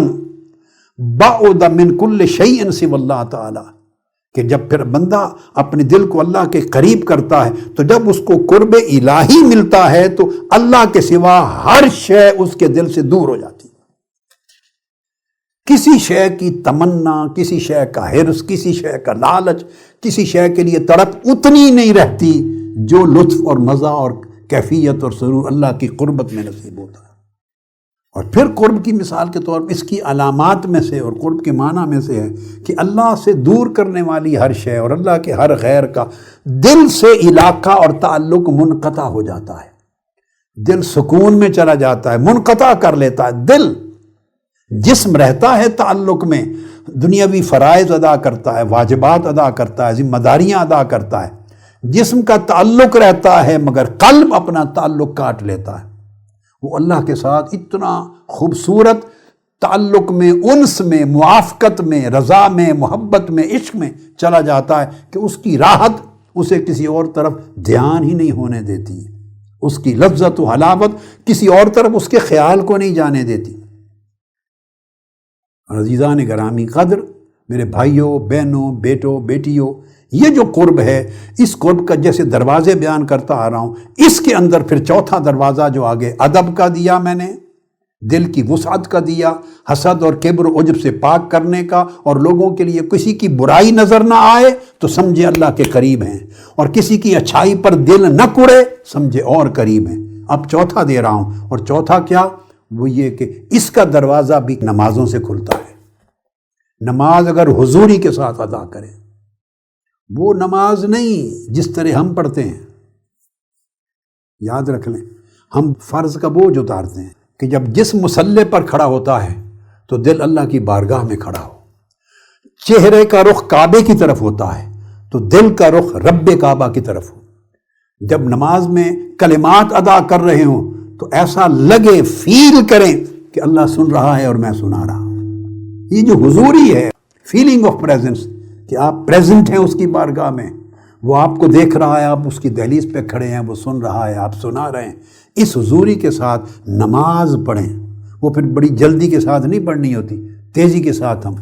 بعد من کل شیء سوی اللہ تعالی، کہ جب پھر بندہ اپنے دل کو اللہ کے قریب کرتا ہے تو جب اس کو قرب الہی ملتا ہے تو اللہ کے سوا ہر شے اس کے دل سے دور ہو جاتی. کسی شے کی تمنا، کسی شے کا حرص، کسی شے کا لالچ، کسی شے کے لیے تڑپ اتنی نہیں رہتی جو لطف اور مزہ اور کیفیت اور سرور اللہ کی قربت میں نصیب ہوتا ہے. اور پھر قرب کی مثال کے طور پر اس کی علامات میں سے اور قرب کے معنی میں سے ہے کہ اللہ سے دور کرنے والی ہر شے اور اللہ کے ہر غیر کا دل سے علاقہ اور تعلق منقطع ہو جاتا ہے. دل سکون میں چلا جاتا ہے، منقطع کر لیتا ہے. دل جسم رہتا ہے تعلق میں، دنیاوی فرائض ادا کرتا ہے، واجبات ادا کرتا ہے، ذمہ داریاں ادا کرتا ہے، جسم کا تعلق رہتا ہے، مگر قلب اپنا تعلق کاٹ لیتا ہے. وہ اللہ کے ساتھ اتنا خوبصورت تعلق میں، انس میں، موافقت میں، رضا میں، محبت میں، عشق میں چلا جاتا ہے کہ اس کی راحت اسے کسی اور طرف دھیان ہی نہیں ہونے دیتی، اس کی لذت و حلاوت کسی اور طرف اس کے خیال کو نہیں جانے دیتی. اور عزیزان گرامی قدر، میرے بھائیوں، بہنوں، بیٹوں، بیٹیوں، یہ جو قرب ہے اس قرب کا جیسے دروازے بیان کرتا آ رہا ہوں، اس کے اندر پھر چوتھا دروازہ جو آگے ادب کا دیا میں نے، دل کی وسعت کا دیا، حسد اور کبر و عجب سے پاک کرنے کا، اور لوگوں کے لیے کسی کی برائی نظر نہ آئے تو سمجھے اللہ کے قریب ہیں، اور کسی کی اچھائی پر دل نہ کڑے سمجھے اور قریب ہیں. اب چوتھا دے رہا ہوں، اور چوتھا کیا؟ وہ یہ کہ اس کا دروازہ بھی نمازوں سے کھلتا ہے. نماز اگر حضوری کے ساتھ ادا کریں، وہ نماز نہیں جس طرح ہم پڑھتے ہیں. یاد رکھ لیں، ہم فرض کا بوجھ اتارتے ہیں کہ جب جس مصلی پر کھڑا ہوتا ہے تو دل اللہ کی بارگاہ میں کھڑا ہو، چہرے کا رخ کعبے کی طرف ہوتا ہے تو دل کا رخ رب کعبہ کی طرف ہو. جب نماز میں کلمات ادا کر رہے ہوں تو ایسا لگے، فیل کریں کہ اللہ سن رہا ہے اور میں سنا رہا ہوں. یہ جو حضوری ہے، فیلنگ آف پریزنس، کہ آپ پریزنٹ ہیں اس کی بارگاہ میں، وہ آپ کو دیکھ رہا ہے، آپ اس کی دہلیز پہ کھڑے ہیں، وہ سن رہا ہے، آپ سنا رہے ہیں. اس حضوری کے ساتھ نماز پڑھیں. وہ پھر بڑی جلدی کے ساتھ نہیں پڑھنی ہوتی، تیزی کے ساتھ ہم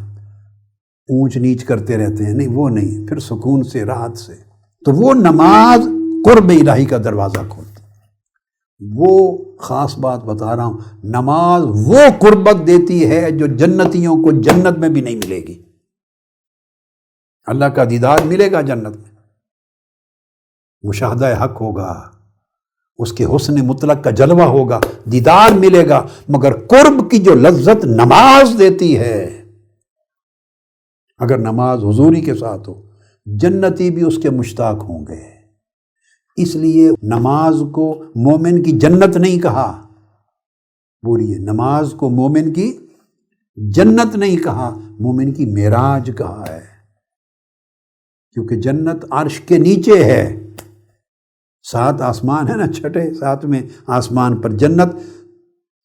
اونچ نیچ کرتے رہتے ہیں، نہیں، وہ نہیں، پھر سکون سے، راحت سے. تو وہ نماز قرب الہی کا دروازہ کھولتی. وہ خاص بات بتا رہا ہوں، نماز وہ قربت دیتی ہے جو جنتیوں کو جنت میں بھی نہیں ملے گی. اللہ کا دیدار ملے گا جنت میں، مشاہدہ حق ہوگا، اس کے حسن مطلق کا جلوہ ہوگا، دیدار ملے گا. مگر قرب کی جو لذت نماز دیتی ہے، اگر نماز حضوری کے ساتھ ہو، جنتی بھی اس کے مشتاق ہوں گے. اس لیے نماز کو مومن کی جنت نہیں کہا، بولیے، نماز کو مومن کی جنت نہیں کہا، مومن کی معراج کہا ہے، کیونکہ جنت عرش کے نیچے ہے، 7 آسمان ہے نا، چھٹے 7ویں آسمان پر، جنت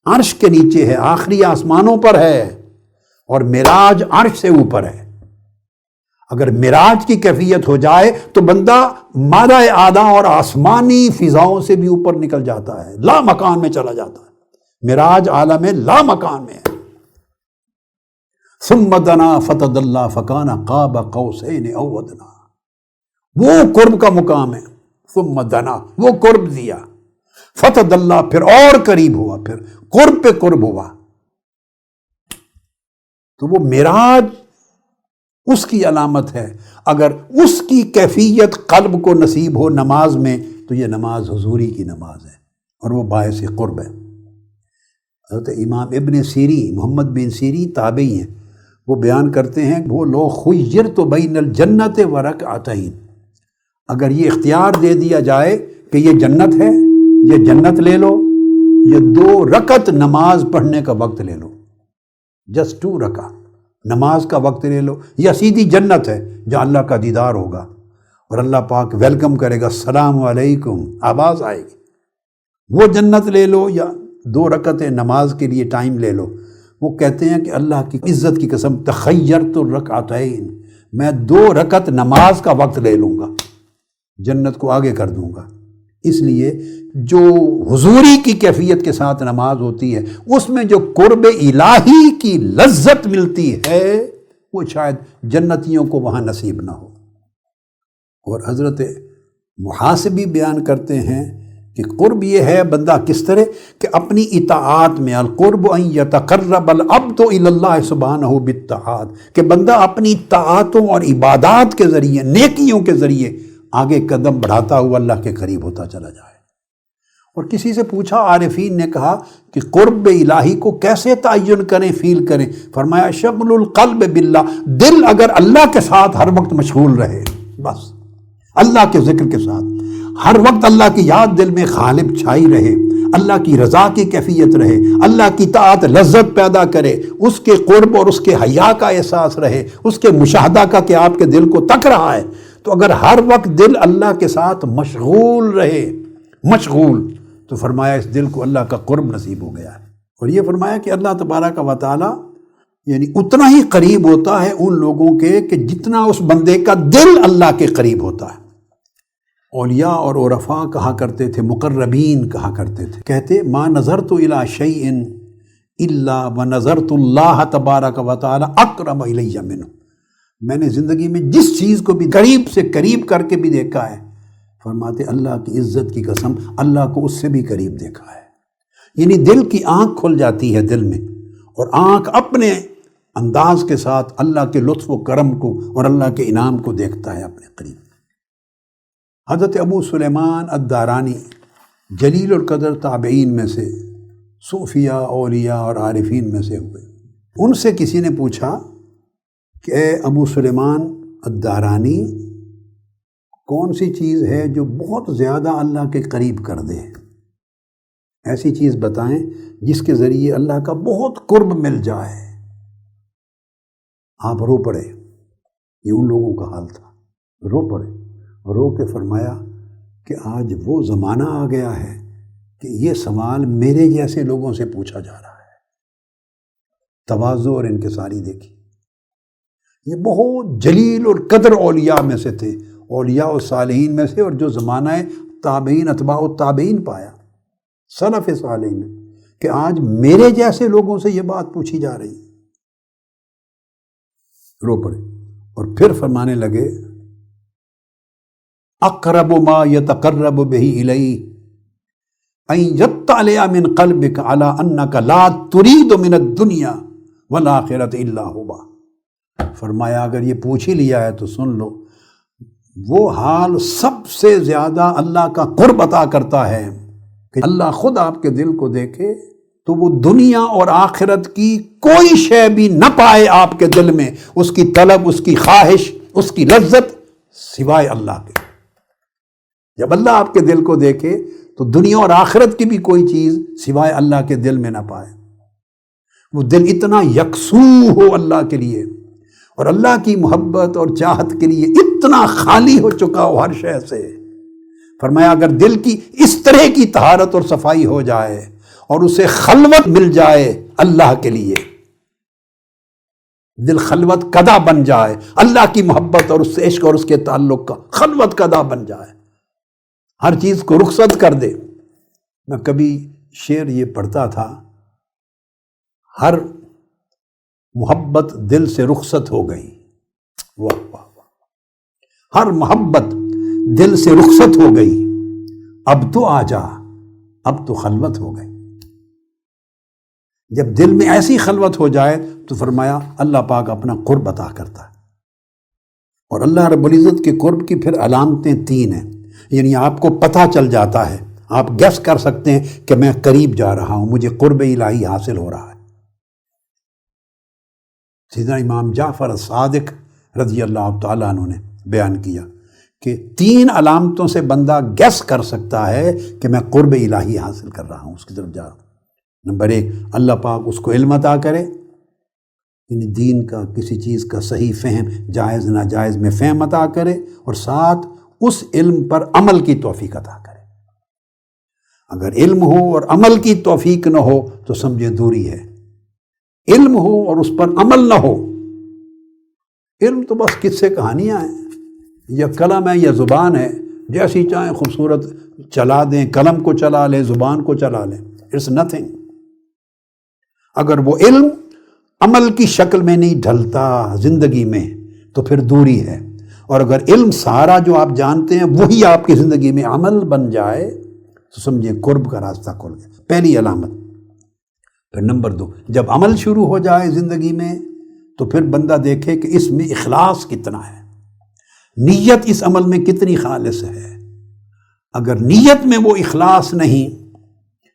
عرش کے نیچے ہے، آخری آسمانوں پر ہے، اور معراج عرش سے اوپر ہے۔ اگر معراج کی کیفیت ہو جائے تو بندہ مادہ اعلیٰ اور آسمانی فضاؤں سے بھی اوپر نکل جاتا ہے، لا مکان میں چلا جاتا ہے، معراج عالم لا مکان میں ہے۔ ثم دنا فتدلی فکان قاب قوسین او ادنی، وہ قرب کا مقام ہے، ثم دنا، وہ قرب دیا، فتدلی، پھر اور قریب ہوا، پھر قرب پہ قرب ہوا۔ تو وہ معراج اس کی علامت ہے۔ اگر اس کی کیفیت قلب کو نصیب ہو نماز میں تو یہ نماز حضوری کی نماز ہے اور وہ باعث قرب ہے۔ حضرت امام ابن سیری، محمد بن سیری تابعی ہیں، وہ بیان کرتے ہیں وہ لو خیرت بین الجنت و رکعتین، اگر یہ اختیار دے دیا جائے کہ یہ جنت ہے، یہ جنت لے لو، یہ 2 رکعت نماز پڑھنے کا وقت لے لو، جسٹ 2 رکعت نماز کا وقت لے لو، یا سیدھی جنت ہے جہاں اللہ کا دیدار ہوگا اور اللہ پاک ویلکم کرے گا، السلام علیکم آواز آئے گی، وہ جنت لے لو، یا 2 رکعتیں نماز کے لیے ٹائم لے لو۔ وہ کہتے ہیں کہ اللہ کی عزت کی قسم، تخیرت الرکعتین، میں 2 رکعت نماز کا وقت لے لوں گا، جنت کو آگے کر دوں گا۔ اس لیے جو حضوری کی کیفیت کے ساتھ نماز ہوتی ہے، اس میں جو قرب الہی کی لذت ملتی ہے وہ شاید جنتیوں کو وہاں نصیب نہ ہو۔ اور حضرت محاسبی بیان کرتے ہیں کہ قرب یہ ہے بندہ کس طرح کہ اپنی اطاعت میں، القرب ان یتقرب العبد الی اللہ سبحانہ بالطاعات، کہ بندہ اپنی طاعتوں اور عبادات کے ذریعے، نیکیوں کے ذریعے آگے قدم بڑھاتا ہوا اللہ کے قریب ہوتا چلا جائے۔ اور کسی سے پوچھا، عارفین نے کہا کہ قرب الہی کو کیسے تعین کریں، فیل کریں؟ فرمایا شغل القلب باللہ، دل اگر اللہ کے ساتھ ہر وقت مشغول رہے، بس اللہ کے ذکر کے ساتھ ہر وقت اللہ کی یاد دل میں غالب چھائی رہے، اللہ کی رضا کی کیفیت رہے، اللہ کی طاعت لذت پیدا کرے، اس کے قرب اور اس کے حیا کا احساس رہے، اس کے مشاہدہ کا کہ آپ کے دل کو تک رہا ہے، تو اگر ہر وقت دل اللہ کے ساتھ مشغول رہے، مشغول، تو فرمایا اس دل کو اللہ کا قرب نصیب ہو گیا ہے۔ اور یہ فرمایا کہ اللہ تبارک و تعالی یعنی اتنا ہی قریب ہوتا ہے ان لوگوں کے کہ جتنا اس بندے کا دل اللہ کے قریب ہوتا ہے۔ اولیاء اور عرفاء کہا کرتے تھے، مقربین کہا کرتے تھے، کہتے ما نظرت الی شیء الا ونظرت اللہ تبارک و تعالی اقرب الی منہ، میں نے زندگی میں جس چیز کو بھی قریب سے قریب کر کے بھی دیکھا ہے، فرماتے اللہ کی عزت کی قسم اللہ کو اس سے بھی قریب دیکھا ہے۔ یعنی دل کی آنکھ کھل جاتی ہے دل میں، اور آنکھ اپنے انداز کے ساتھ اللہ کے لطف و کرم کو اور اللہ کے انعام کو دیکھتا ہے اپنے قریب۔ حضرت ابو سلیمان الدارانی جلیل القدر تابعین میں سے، صوفیاء، اولیاء اور عارفین میں سے ہوئے۔ ان سے کسی نے پوچھا کہ اے ابو سلیمان الدارانی، کون سی چیز ہے جو بہت زیادہ اللہ کے قریب کر دے؟ ایسی چیز بتائیں جس کے ذریعے اللہ کا بہت قرب مل جائے۔ آپ رو پڑے، یہ ان لوگوں کا حال تھا، رو پڑے، رو کے فرمایا کہ آج وہ زمانہ آ گیا ہے کہ یہ سوال میرے جیسے لوگوں سے پوچھا جا رہا ہے۔ تواضع اور انکساری دیکھی، یہ بہت جلیل اور قدر اولیاء میں سے تھے، اولیاء و صالحین میں سے، اور جو زمانہ تابعین، اتباع التابعین پایا، سلف صالح میں، کہ آج میرے جیسے لوگوں سے یہ بات پوچھی جا رہی ہے۔ رو پڑے اور پھر فرمانے لگے اقرب ما یتقرب بہ الی ان یطلع من قلبک علی انک لا ترید من الدنیا والآخرۃ الا ہوا۔ فرمایا اگر یہ پوچھ ہی لیا ہے تو سن لو، وہ حال سب سے زیادہ اللہ کا قرب عطا کرتا ہے کہ اللہ خود آپ کے دل کو دیکھے تو وہ دنیا اور آخرت کی کوئی شے بھی نہ پائے آپ کے دل میں، اس کی طلب، اس کی خواہش، اس کی لذت، سوائے اللہ کے۔ جب اللہ آپ کے دل کو دیکھے تو دنیا اور آخرت کی بھی کوئی چیز سوائے اللہ کے دل میں نہ پائے. وہ دل اتنا یکسو ہو اللہ کے لیے اور اللہ کی محبت اور چاہت کے لیے اتنا خالی ہو چکا ہو ہر شے سے. فرمایا اگر دل کی اس طرح کی طہارت اور صفائی ہو جائے اور اسے خلوت مل جائے اللہ کے لیے، دل خلوت کدا بن جائے، اللہ کی محبت اور اس سے عشق اور اس کے تعلق کا خلوت کدا بن جائے، ہر چیز کو رخصت کر دے. میں کبھی شعر یہ پڑھتا تھا، ہر محبت دل سے رخصت ہو گئی. واہ واہ واہ، ہر محبت دل سے رخصت ہو گئی، اب تو آ جا، اب تو خلوت ہو گئی. جب دل میں ایسی خلوت ہو جائے تو فرمایا اللہ پاک اپنا قرب عطا کرتا ہے. اور اللہ رب العزت کے قرب کی پھر علامتیں 3 ہیں، یعنی آپ کو پتہ چل جاتا ہے، آپ گیس کر سکتے ہیں کہ میں قریب جا رہا ہوں، مجھے قرب الہی حاصل ہو رہا ہے. سیدنا امام جعفر الصادق رضی اللہ تعالیٰ عنہ نے بیان کیا کہ 3 علامتوں سے بندہ گیس کر سکتا ہے کہ میں قرب الہی حاصل کر رہا ہوں، اس کی طرف جا رہا ہوں. نمبر 1، اللہ پاک اس کو علم عطا کرے، یعنی دین کا کسی چیز کا صحیح فہم، جائز ناجائز میں فہم عطا کرے، اور ساتھ اس علم پر عمل کی توفیق عطا کرے. اگر علم ہو اور عمل کی توفیق نہ ہو تو سمجھے دوری ہے. علم ہو اور اس پر عمل نہ ہو، علم تو بس قصے کہانیاں ہیں، یا قلم ہے یا زبان ہے، جیسی چاہیں خوبصورت چلا دیں، قلم کو چلا لیں، زبان کو چلا لیں، اٹس نتھنگ. اگر وہ علم عمل کی شکل میں نہیں ڈھلتا زندگی میں تو پھر دوری ہے. اور اگر علم سارا جو آپ جانتے ہیں وہی آپ کی زندگی میں عمل بن جائے تو سمجھیں قرب کا راستہ کھل گیا. پہلی علامت. پھر نمبر 2، جب عمل شروع ہو جائے زندگی میں تو پھر بندہ دیکھے کہ اس میں اخلاص کتنا ہے، نیت اس عمل میں کتنی خالص ہے. اگر نیت میں وہ اخلاص نہیں،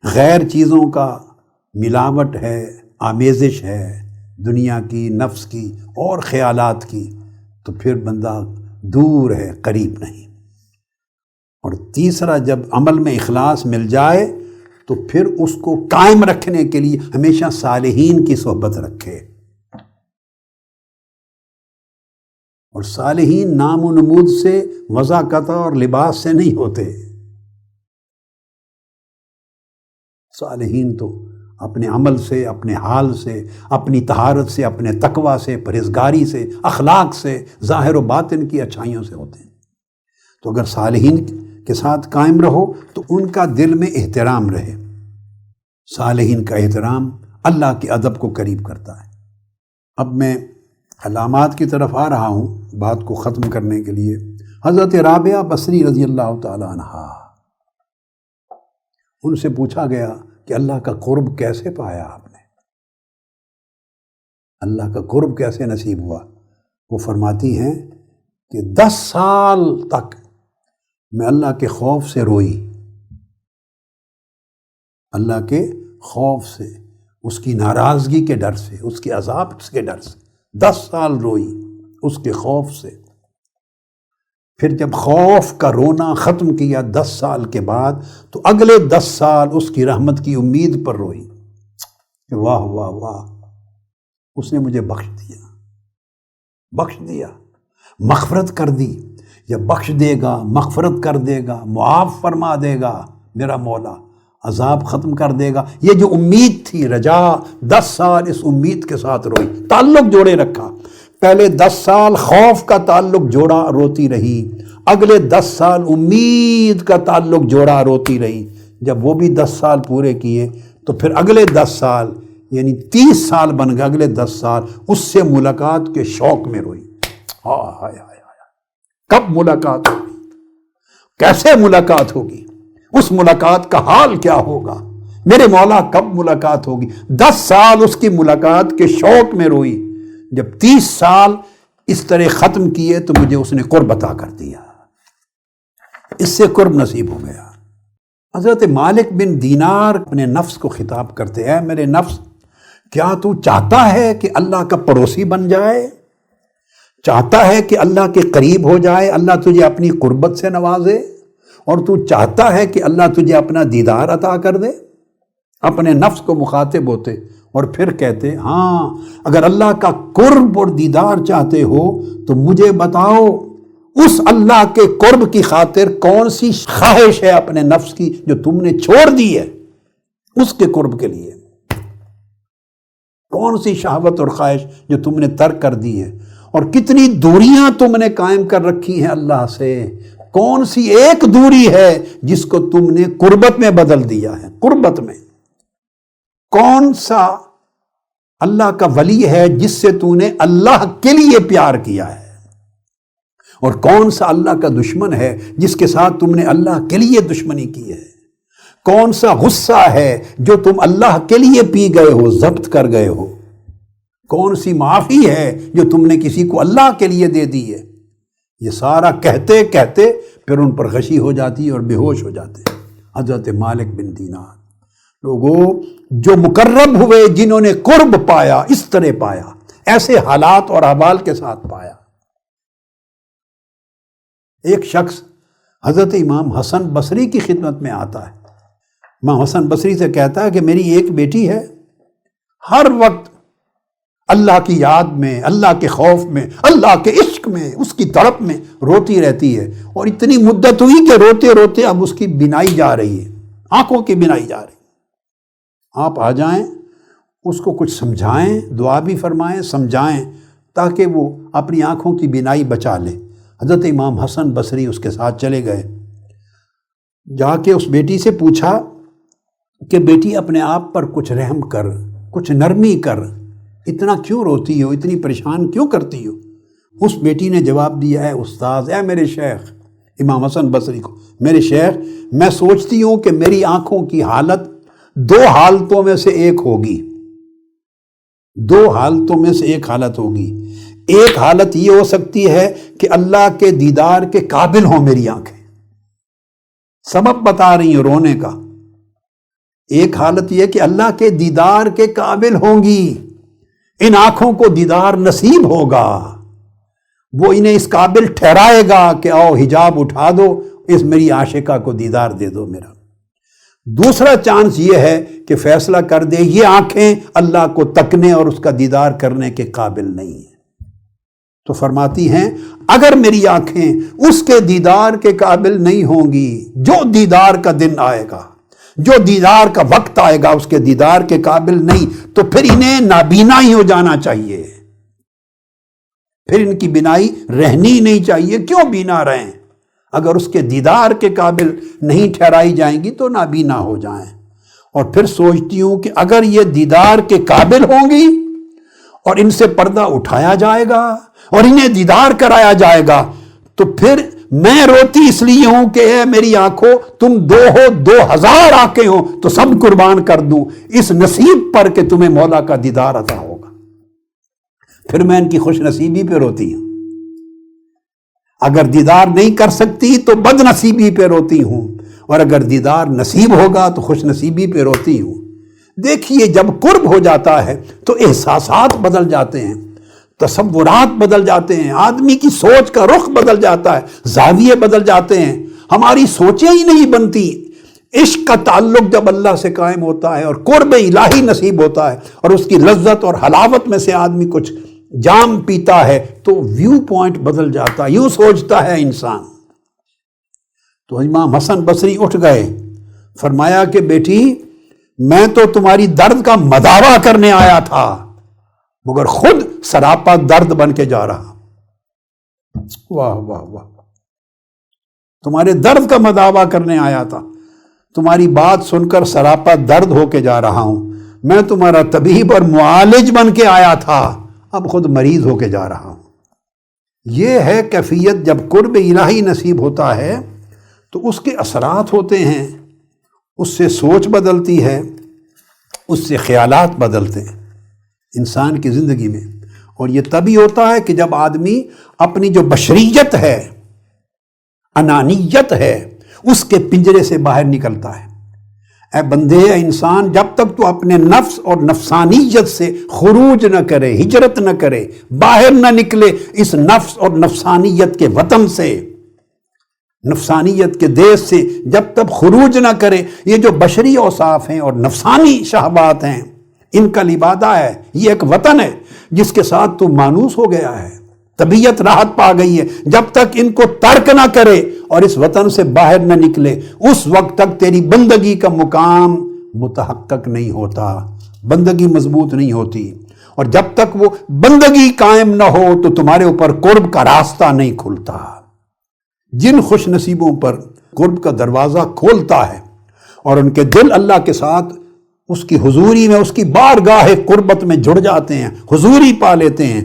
غیر چیزوں کا ملاوٹ ہے، آمیزش ہے، دنیا کی، نفس کی اور خیالات کی، تو پھر بندہ دور ہے، قریب نہیں. اور تیسرا، جب عمل میں اخلاص مل جائے تو پھر اس کو قائم رکھنے کے لیے ہمیشہ صالحین کی صحبت رکھے. اور صالحین نام و نمود سے، وضاقتہ اور لباس سے نہیں ہوتے. صالحین تو اپنے عمل سے، اپنے حال سے، اپنی طہارت سے، اپنے تقوی سے، پرہیزگاری سے، اخلاق سے، ظاہر و باطن کی اچھائیوں سے ہوتے ہیں. تو اگر صالحین کے ساتھ قائم رہو تو ان کا دل میں احترام رہے. صالحین کا احترام اللہ کے ادب کو قریب کرتا ہے. اب میں علامات کی طرف آ رہا ہوں بات کو ختم کرنے کے لیے. حضرت رابعہ بصری رضی اللہ تعالی عنہا، ان سے پوچھا گیا کہ اللہ کا قرب کیسے پایا آپ نے، اللہ کا قرب کیسے نصیب ہوا؟ وہ فرماتی ہیں کہ 10 سال تک میں اللہ کے خوف سے روئی، اللہ کے خوف سے، اس کی ناراضگی کے ڈر سے، اس کے عذاب کے ڈر سے 10 سال روئی اس کے خوف سے. پھر جب خوف کا رونا ختم کیا 10 سال کے بعد تو اگلے 10 سال اس کی رحمت کی امید پر روئی کہ واہ واہ واہ، اس نے مجھے بخش دیا، مغفرت کر دی. یا بخش دے گا، مغفرت کر دے گا، معاف فرما دے گا میرا مولا، عذاب ختم کر دے گا. یہ جو امید تھی، رجا، 10 سال اس امید کے ساتھ روئی، تعلق جوڑے رکھا. پہلے 10 سال خوف کا تعلق جوڑا، روتی رہی. اگلے 10 سال امید کا تعلق جوڑا، روتی رہی. جب وہ بھی 10 سال پورے کیے تو پھر اگلے 10 سال یعنی 30 سال بن گئے. اگلے 10 سال اس سے ملاقات کے شوق میں روئی. ہائے ہائے، کب ملاقات ہوگی، کیسے ملاقات ہوگی، اس ملاقات کا حال کیا ہوگا، میرے مولا کب ملاقات ہوگی. 10 سال اس کی ملاقات کے شوق میں روئی. جب 30 سال اس طرح ختم کیے تو مجھے اس نے قرب عطا کر دیا، اس سے قرب نصیب ہو گیا. حضرت مالک بن دینار اپنے نفس کو خطاب کرتے ہیں، میرے نفس، کیا تو چاہتا ہے کہ اللہ کا پڑوسی بن جائے، چاہتا ہے کہ اللہ کے قریب ہو جائے، اللہ تجھے اپنی قربت سے نوازے؟ اور تو چاہتا ہے کہ اللہ تجھے اپنا دیدار عطا کر دے۔ اپنے نفس کو مخاطب ہوتے اور پھر کہتے ہاں اگر اللہ کا قرب اور دیدار چاہتے ہو تو مجھے بتاؤ اس اللہ کے قرب کی خاطر کون سی خواہش ہے اپنے نفس کی جو تم نے چھوڑ دی ہے، اس کے قرب کے لیے کون سی شہوت اور خواہش جو تم نے ترک کر دی ہے، اور کتنی دوریاں تم نے قائم کر رکھی ہیں اللہ سے، کون سی ایک دوری ہے جس کو تم نے قربت میں بدل دیا ہے۔ قربت میں کون سا اللہ کا ولی ہے جس سے تو نے اللہ کے لیے پیار کیا ہے، اور کون سا اللہ کا دشمن ہے جس کے ساتھ تم نے اللہ کے لیے دشمنی کی ہے، کون سا غصہ ہے جو تم اللہ کے لیے پی گئے ہو، ضبط کر گئے ہو، کون سی معافی ہے جو تم نے کسی کو اللہ کے لیے دے دی ہے۔ یہ سارا کہتے کہتے پھر ان پر غشی ہو جاتی اور بے ہوش ہو جاتے۔ حضرت مالک بن دینار، لوگوں جو مقرب ہوئے، جنہوں نے قرب پایا، اس طرح پایا، ایسے حالات اور احوال کے ساتھ پایا۔ ایک شخص حضرت امام حسن بصری کی خدمت میں آتا ہے، امام حسن بصری سے کہتا ہے کہ میری ایک بیٹی ہے، ہر وقت اللہ کی یاد میں، اللہ کے خوف میں، اللہ کے عشق میں، اس کی تڑپ میں روتی رہتی ہے، اور اتنی مدت ہوئی کہ روتے روتے اب اس کی بینائی جا رہی ہے، آنکھوں کی بینائی جا رہی ہے۔ آپ آ جائیں، اس کو کچھ سمجھائیں، دعا بھی فرمائیں، سمجھائیں، تاکہ وہ اپنی آنکھوں کی بینائی بچا لے۔ حضرت امام حسن بصری اس کے ساتھ چلے گئے، جا کے اس بیٹی سے پوچھا کہ بیٹی اپنے آپ پر کچھ رحم کر، کچھ نرمی کر، اتنا کیوں روتی ہو، اتنی پریشان کیوں کرتی ہو؟ اس بیٹی نے جواب دیا، اے استاذ، اے میرے شیخ، امام حسن بصری کو، میرے شیخ، میں سوچتی ہوں کہ میری آنکھوں کی حالت دو حالتوں میں سے ایک ہوگی، دو حالتوں میں سے ایک حالت ہوگی۔ ایک حالت یہ ہو سکتی ہے کہ اللہ کے دیدار کے قابل ہوں میری آنکھیں، سبب بتا رہی ہیں رونے کا۔ ایک حالت یہ کہ اللہ کے دیدار کے قابل ہوں گی، ان آنکھوں کو دیدار نصیب ہوگا، وہ انہیں اس قابل ٹھہرائے گا کہ آؤ حجاب اٹھا دو، اس میری عاشقہ کو دیدار دے دو میرا۔ دوسرا چانس یہ ہے کہ فیصلہ کر دے یہ آنکھیں اللہ کو تکنے اور اس کا دیدار کرنے کے قابل نہیں ہیں۔ تو فرماتی ہیں اگر میری آنکھیں اس کے دیدار کے قابل نہیں ہوں گی، جو دیدار کا دن آئے گا، جو دیدار کا وقت آئے گا اس کے دیدار کے قابل نہیں، تو پھر انہیں نابینا ہی ہو جانا چاہیے، پھر ان کی بینائی رہنی نہیں چاہیے۔ کیوں بینا رہیں؟ اگر اس کے دیدار کے قابل نہیں ٹھہرائی جائیں گی تو نابینا ہو جائیں۔ اور پھر سوچتی ہوں کہ اگر یہ دیدار کے قابل ہوں گی اور ان سے پردہ اٹھایا جائے گا اور انہیں دیدار کرایا جائے گا، تو پھر میں روتی اس لیے ہوں کہ اے میری آنکھوں، تم دو ہو، 2000 آنکھیں ہو تو سب قربان کر دوں اس نصیب پر کہ تمہیں مولا کا دیدار عطا ہوگا۔ پھر میں ان کی خوش نصیبی پہ روتی ہوں، اگر دیدار نہیں کر سکتی تو بد نصیبی پہ روتی ہوں، اور اگر دیدار نصیب ہوگا تو خوش نصیبی پہ روتی ہوں۔ دیکھیے جب قرب ہو جاتا ہے تو احساسات بدل جاتے ہیں، تصورات بدل جاتے ہیں، آدمی کی سوچ کا رخ بدل جاتا ہے، زاویے بدل جاتے ہیں، ہماری سوچیں ہی نہیں بنتی۔ عشق کا تعلق جب اللہ سے قائم ہوتا ہے اور قرب الہی نصیب ہوتا ہے اور اس کی لذت اور حلاوت میں سے آدمی کچھ جام پیتا ہے تو ویو پوائنٹ بدل جاتا ہے، یوں سوچتا ہے انسان۔ تو امام حسن بصری اٹھ گئے، فرمایا کہ بیٹی میں تو تمہاری درد کا مداوا کرنے آیا تھا، مگر خود سراپا درد بن کے جا رہا۔ واہ واہ واہ، تمہارے درد کا مداوا کرنے آیا تھا، تمہاری بات سن کر سراپا درد ہو کے جا رہا ہوں۔ میں تمہارا طبیب اور معالج بن کے آیا تھا، اب خود مریض ہو کے جا رہا ہوں۔ یہ ہے کیفیت جب قرب الہی نصیب ہوتا ہے تو اس کے اثرات ہوتے ہیں، اس سے سوچ بدلتی ہے، اس سے خیالات بدلتے ہیں انسان کی زندگی میں۔ اور یہ تبھی ہوتا ہے کہ جب آدمی اپنی جو بشریت ہے، انانیت ہے، اس کے پنجرے سے باہر نکلتا ہے۔ اے بندے، اے انسان، جب تک تو اپنے نفس اور نفسانیت سے خروج نہ کرے، ہجرت نہ کرے، باہر نہ نکلے اس نفس اور نفسانیت کے وطن سے، نفسانیت کے دیس سے جب تک خروج نہ کرے، یہ جو بشری اوصاف ہیں اور نفسانی شہوات ہیں، ان کا لبادہ ہے، یہ ایک وطن ہے جس کے ساتھ تو مانوس ہو گیا ہے، طبیعت راحت پا گئی ہے۔ جب تک ان کو ترک نہ کرے اور اس وطن سے باہر نہ نکلے، اس وقت تک تیری بندگی کا مقام متحقق نہیں ہوتا، بندگی مضبوط نہیں ہوتی، اور جب تک وہ بندگی قائم نہ ہو تو تمہارے اوپر قرب کا راستہ نہیں کھلتا۔ جن خوش نصیبوں پر قرب کا دروازہ کھولتا ہے اور ان کے دل اللہ کے ساتھ اس کی حضوری میں، اس کی بارگاہ قربت میں جڑ جاتے ہیں، حضوری پا لیتے ہیں،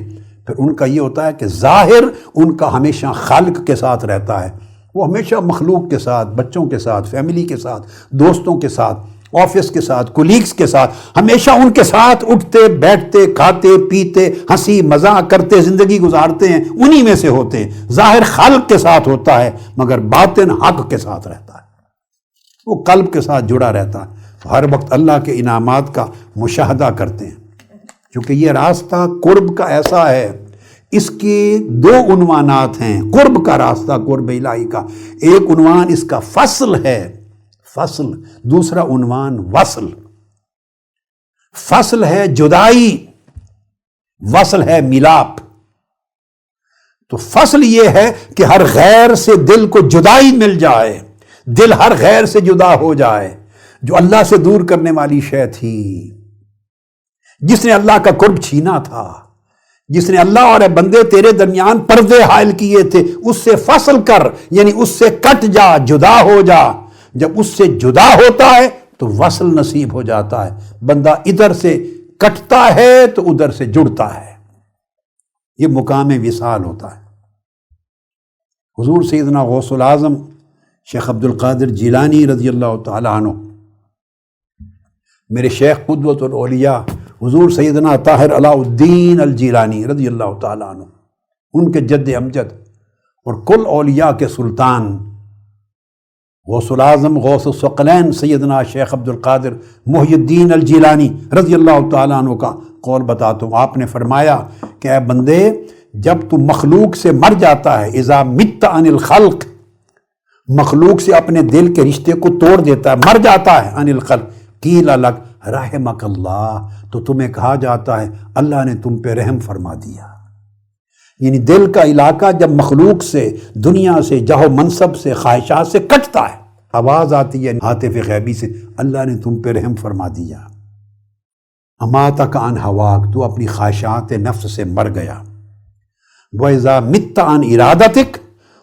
پھر ان کا یہ ہوتا ہے کہ ظاہر ان کا ہمیشہ خالق کے ساتھ رہتا ہے، وہ ہمیشہ مخلوق کے ساتھ، بچوں کے ساتھ، فیملی کے ساتھ، دوستوں کے ساتھ، آفس کے ساتھ، کولیگز کے ساتھ، ہمیشہ ان کے ساتھ اٹھتے بیٹھتے کھاتے پیتے ہنسی مذاق کرتے زندگی گزارتے ہیں، انہی میں سے ہوتے ہیں۔ ظاہر خالق کے ساتھ ہوتا ہے مگر باطن حق کے ساتھ رہتا ہے، وہ قلب کے ساتھ جڑا رہتا ہے، ہر وقت اللہ کے انعامات کا مشاہدہ کرتے ہیں۔ کیونکہ یہ راستہ قرب کا ایسا ہے، اس کے دو عنوانات ہیں، قرب کا راستہ، قرب الہی کا ایک عنوان اس کا فصل ہے، فصل، دوسرا عنوان وصل۔ فصل ہے جدائی، وصل ہے ملاپ۔ تو فصل یہ ہے کہ ہر غیر سے دل کو جدائی مل جائے، دل ہر غیر سے جدا ہو جائے، جو اللہ سے دور کرنے والی شے تھی، جس نے اللہ کا قرب چھینا تھا، جس نے اللہ اور اے بندے تیرے درمیان پردے حائل کیے تھے، اس سے فصل کر، یعنی اس سے کٹ جا، جدا ہو جا۔ جب اس سے جدا ہوتا ہے تو وصل نصیب ہو جاتا ہے، بندہ ادھر سے کٹتا ہے تو ادھر سے جڑتا ہے، یہ مقام وصال ہوتا ہے۔ حضور سیدنا غوث العظم شیخ عبد القادر جیلانی رضی اللہ تعالیٰ عنہ، میرے شیخ قدوۃ الاولیاء حضور سیدنا طاہر علاء الدین الجیلانی رضی اللہ تعالیٰ عنہ، ان کے جد امجد اور کل اولیاء کے سلطان غوث العظم غوث الثقلین سیدنا شیخ عبد القادر محی الدین الجیلانی رضی اللہ تعالیٰ عنہ کا قول بتاتا ہوں۔ آپ نے فرمایا کہ اے بندے، جب تو مخلوق سے مر جاتا ہے، اذا مت عن الخلق، مخلوق سے اپنے دل کے رشتے کو توڑ دیتا ہے، مر جاتا ہے، عن الخلق، قیل لک رحمک اللہ، تو تمہیں کہا جاتا ہے اللہ نے تم پہ رحم فرما دیا۔ یعنی دل کا علاقہ جب مخلوق سے، دنیا سے، جاہ و منصب سے، خواہشات سے کٹتا ہے، آواز آتی ہے ہاتف غیبی سے، اللہ نے تم پہ رحم فرما دیا۔ اماتک عن ہواک، تو اپنی خواہشات نفس سے مر گیا۔ وَإِذَا مِتَّ عن ارادتک،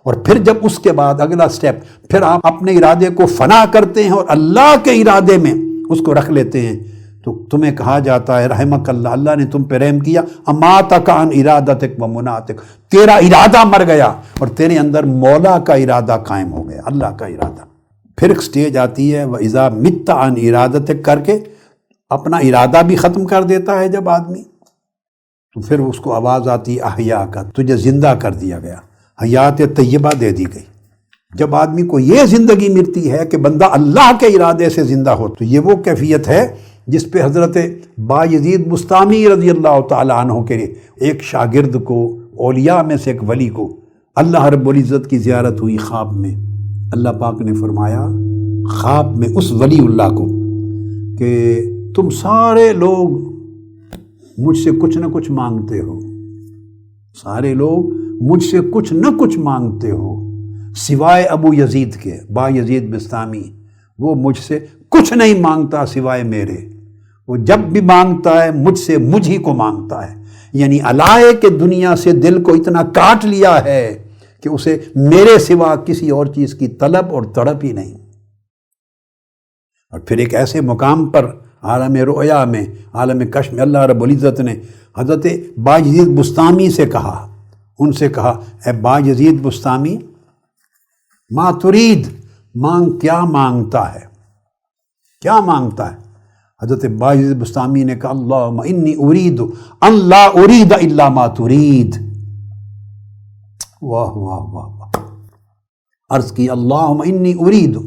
اور پھر جب اس کے بعد اگلا سٹیپ، پھر آپ اپنے ارادے کو فنا کرتے ہیں اور اللہ کے ارادے میں اس کو رکھ لیتے ہیں، تو تمہیں کہا جاتا ہے رحمک اللہ، اللہ نے تم پہ رحم کیا۔ اماتک عن ارادتک و مناتک، تیرا ارادہ مر گیا اور تیرے اندر مولا کا ارادہ قائم ہو گیا، اللہ کا ارادہ۔ پھر ایک سٹیج آتی ہے وَإِذَا مِتَّ عن ارادتک، کر کے اپنا ارادہ بھی ختم کر دیتا ہے جب آدمی، تو پھر اس کو آواز آتی احیا کا، تجھے زندہ کر دیا گیا، حیات طیبہ دے دی گئی۔ جب آدمی کو یہ زندگی ملتی ہے کہ بندہ اللہ کے ارادے سے زندہ ہو، تو یہ وہ کیفیت ہے جس پہ حضرت بایزید بستامی رضی اللہ تعالیٰ عنہ کے ایک شاگرد کو، اولیاء میں سے ایک ولی کو، اللہ رب العزت کی زیارت ہوئی خواب میں۔ اللہ پاک نے فرمایا خواب میں اس ولی اللہ کو کہ تم سارے لوگ مجھ سے کچھ نہ کچھ مانگتے ہو، سارے لوگ مجھ سے کچھ نہ کچھ مانگتے ہو، سوائے ابو یزید کے، با یزید بستامی، وہ مجھ سے کچھ نہیں مانگتا سوائے میرے، وہ جب بھی مانگتا ہے مجھ سے مجھ ہی کو مانگتا ہے۔ یعنی علائے کہ دنیا سے دل کو اتنا کاٹ لیا ہے کہ اسے میرے سوا کسی اور چیز کی طلب اور تڑپ ہی نہیں۔ اور پھر ایک ایسے مقام پر عالم رؤیا میں، عالم کشف میں، اللہ رب العزت نے حضرت بایزید بستامی سے کہا، ان سے کہا اے بایزید بستامی، ما ترید، مانگ، کیا مانگتا ہے، کیا مانگتا ہے؟ حضرت بایزید بستامی نے کہا اللہم انی ارید ان لا ارید الا ما ترید۔ واہ واہ واہ واہ، عرض کی اللہم انی ارید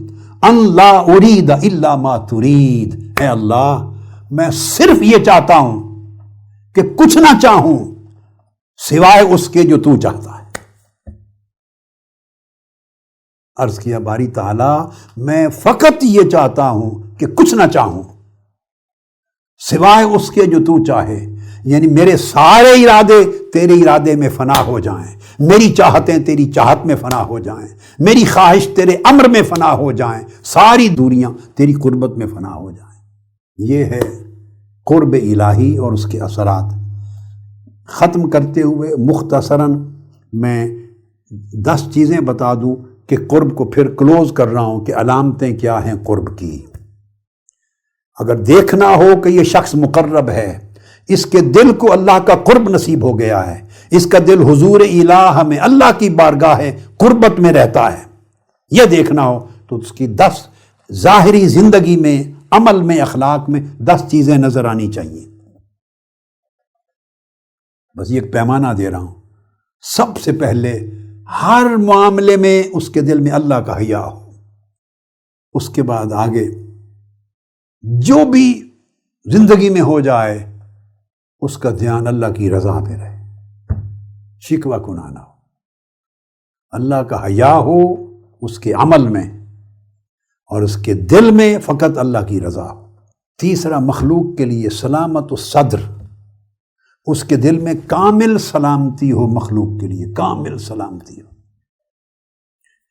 ان لا ارید الا ما ترید، اے اللہ میں صرف یہ چاہتا ہوں کہ کچھ نہ چاہوں سوائے اس کے جو تو چاہتا ہے۔ عرض کیا باری تعالیٰ میں فقط یہ چاہتا ہوں کہ کچھ نہ چاہوں سوائے اس کے جو تو چاہے، یعنی میرے سارے ارادے تیرے ارادے میں فنا ہو جائیں، میری چاہتیں تیری چاہت میں فنا ہو جائیں، میری خواہش تیرے امر میں فنا ہو جائیں، ساری دوریاں تیری قربت میں فنا ہو جائیں۔ یہ ہے قرب الہی اور اس کے اثرات۔ ختم کرتے ہوئے مختصراً میں 10 چیزیں بتا دوں کہ قرب کو پھر کلوز کر رہا ہوں کہ علامتیں کیا ہیں قرب کی۔ اگر دیکھنا ہو کہ یہ شخص مقرب ہے، اس کے دل کو اللہ کا قرب نصیب ہو گیا ہے، اس کا دل حضور الہ میں اللہ کی بارگاہ ہے، قربت میں رہتا ہے، یہ دیکھنا ہو تو اس کی 10 ظاہری زندگی میں، عمل میں، اخلاق میں 10 چیزیں نظر آنی چاہیے۔ بس یہ ایک پیمانہ دے رہا ہوں۔ سب سے پہلے ہر معاملے میں اس کے دل میں اللہ کا حیا ہو، اس کے بعد آگے جو بھی زندگی میں ہو جائے اس کا دھیان اللہ کی رضا پہ رہے، شکوہ کناہ نہ ہو، اللہ کا حیا ہو اس کے عمل میں اور اس کے دل میں فقط اللہ کی رضا ہو۔ تیسرا، مخلوق کے لیے سلامت الصدر، اس کے دل میں کامل سلامتی ہو، مخلوق کے لیے کامل سلامتی ہو،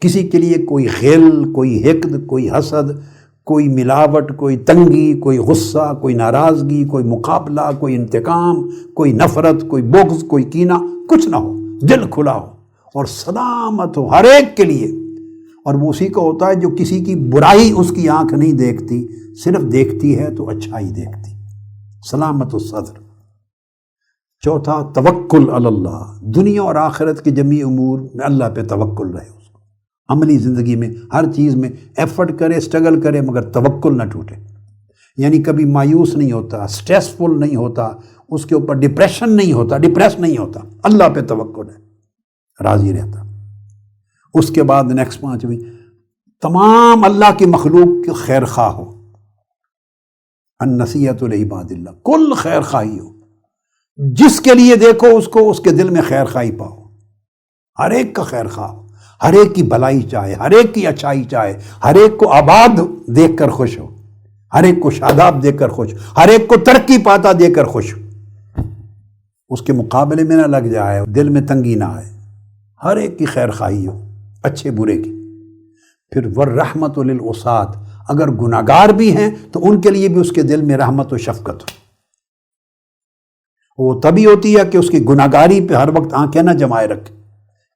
کسی کے لیے کوئی غل، کوئی حقد، کوئی حسد، کوئی ملاوٹ، کوئی تنگی، کوئی غصہ، کوئی ناراضگی، کوئی مقابلہ، کوئی انتقام، کوئی نفرت، کوئی بغض، کوئی کینہ، کچھ نہ ہو، دل کھلا ہو اور سلامت ہو ہر ایک کے لیے۔ اور وہ اسی کا ہوتا ہے جو کسی کی برائی اس کی آنکھ نہیں دیکھتی، صرف دیکھتی ہے تو اچھائی دیکھتی، سلامت الصدر۔ چوتھا، توکل علی اللہ، دنیا اور آخرت کے جمیع امور میں اللہ پہ توکل رہے، اس کو عملی زندگی میں ہر چیز میں ایفرٹ کرے، اسٹرگل کرے، مگر توکل نہ ٹوٹے، یعنی کبھی مایوس نہیں ہوتا، سٹریسفل نہیں ہوتا، اس کے اوپر ڈپریشن نہیں ہوتا، ڈپریس نہیں ہوتا، اللہ پہ توکل ہے، راضی رہتا۔ اس کے بعد نیکسٹ 5ویں، تمام اللہ کی مخلوق کے خیر خواہ ہو، النصیحۃ لعباد اللہ، کل خیر خواہی ہو، جس کے لیے دیکھو اس کو اس کے دل میں خیر خواہی پاؤ، ہر ایک کا خیر خواہ ہو، ہر ایک کی بھلائی چاہے، ہر ایک کی اچھائی چاہے، ہر ایک کو آباد دیکھ کر خوش ہو، ہر ایک کو شاداب دیکھ کر خوش، ہر ایک کو ترقی پاتا دیکھ کر خوش ہو، اس کے مقابلے میں نہ لگ جائے، دل میں تنگی نہ آئے، ہر ایک کی خیر خواہی ہو، اچھے برے کی۔ پھر والرحمت للعصاة، اگر گناہگار بھی ہیں تو ان کے لیے بھی اس کے دل میں رحمت و شفقت ہو۔ وہ تبھی ہوتی ہے کہ اس کی گناہگاری پہ ہر وقت آنکھیں نہ جمائے رکھے،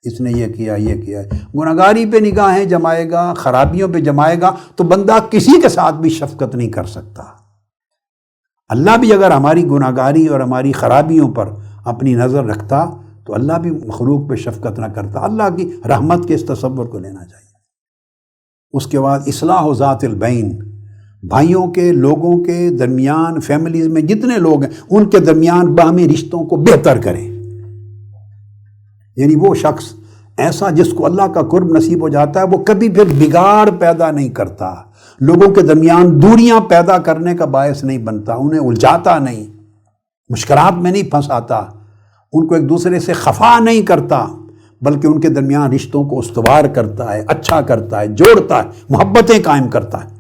اس نے یہ کیا یہ کیا ہے، گناہگاری پہ نگاہیں جمائے گا، خرابیوں پہ جمائے گا تو بندہ کسی کے ساتھ بھی شفقت نہیں کر سکتا۔ اللہ بھی اگر ہماری گناہگاری اور ہماری خرابیوں پر اپنی نظر رکھتا تو اللہ بھی مخلوق پہ شفقت نہ کرتا۔ اللہ کی رحمت کے اس تصور کو لینا چاہیے۔ اس کے بعد اصلاح ذات البین، بھائیوں کے، لوگوں کے درمیان، فیملیز میں جتنے لوگ ہیں ان کے درمیان باہمی رشتوں کو بہتر کریں، یعنی وہ شخص ایسا جس کو اللہ کا قرب نصیب ہو جاتا ہے وہ کبھی پھر بگاڑ پیدا نہیں کرتا، لوگوں کے درمیان دوریاں پیدا کرنے کا باعث نہیں بنتا، انہیں الجھاتا نہیں، مشکلات میں نہیں پھنساتا، ان کو ایک دوسرے سے خفا نہیں کرتا، بلکہ ان کے درمیان رشتوں کو استوار کرتا ہے، اچھا کرتا ہے، جوڑتا ہے، محبتیں قائم کرتا ہے۔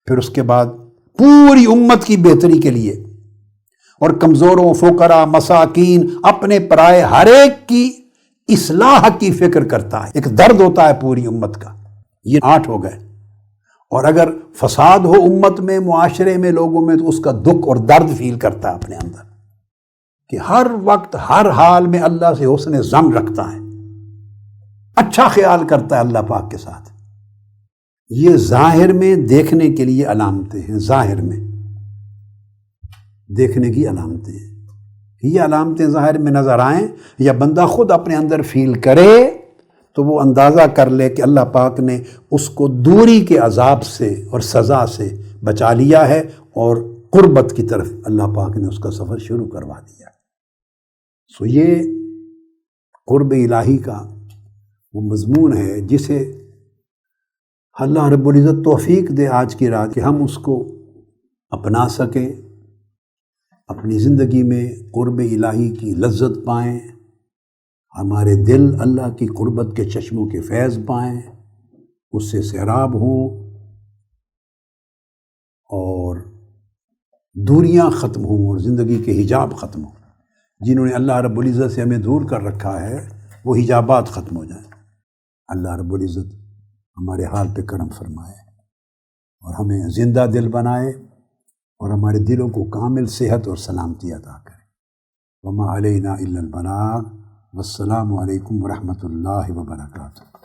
پھر اس کے بعد پوری امت کی بہتری کے لیے اور کمزوروں، فقراء، مساکین، اپنے پرائے، ہر ایک کی اصلاح کی فکر کرتا ہے، ایک درد ہوتا ہے پوری امت کا۔ یہ 8 ہو گئے۔ اور اگر فساد ہو امت میں، معاشرے میں، لوگوں میں، تو اس کا دکھ اور درد فیل کرتا ہے اپنے اندر، کہ ہر وقت ہر حال میں اللہ سے حسن ظن رکھتا ہے، اچھا خیال کرتا ہے اللہ پاک کے ساتھ۔ یہ ظاہر میں دیکھنے کے لیے علامتیں ہیں، ظاہر میں دیکھنے کی علامتیں ہیں۔ یہ علامتیں ظاہر میں نظر آئیں یا بندہ خود اپنے اندر فیل کرے تو وہ اندازہ کر لے کہ اللہ پاک نے اس کو دوری کے عذاب سے اور سزا سے بچا لیا ہے اور قربت کی طرف اللہ پاک نے اس کا سفر شروع کروا دیا۔ سو یہ قرب الہی کا وہ مضمون ہے جسے اللہ رب العزت توفیق دے آج کی رات کہ ہم اس کو اپنا سکیں، اپنی زندگی میں قرب الہی کی لذت پائیں ہمارے دل اللہ کی قربت کے چشموں کے فیض پائیں، اس سے سیراب ہوں، اور دوریاں ختم ہوں اور زندگی کے حجاب ختم ہوں۔ جنہوں نے اللہ رب العزت سے ہمیں دور کر رکھا ہے وہ حجابات ختم ہو جائیں۔ اللہ رب العزت ہمارے حال پہ کرم فرمائے اور ہمیں زندہ دل بنائے اور ہمارے دلوں کو کامل صحت اور سلامتی عطا کرے۔ وما علینا الا البلاغ، والسلام علیکم ورحمۃ اللہ وبرکاتہ۔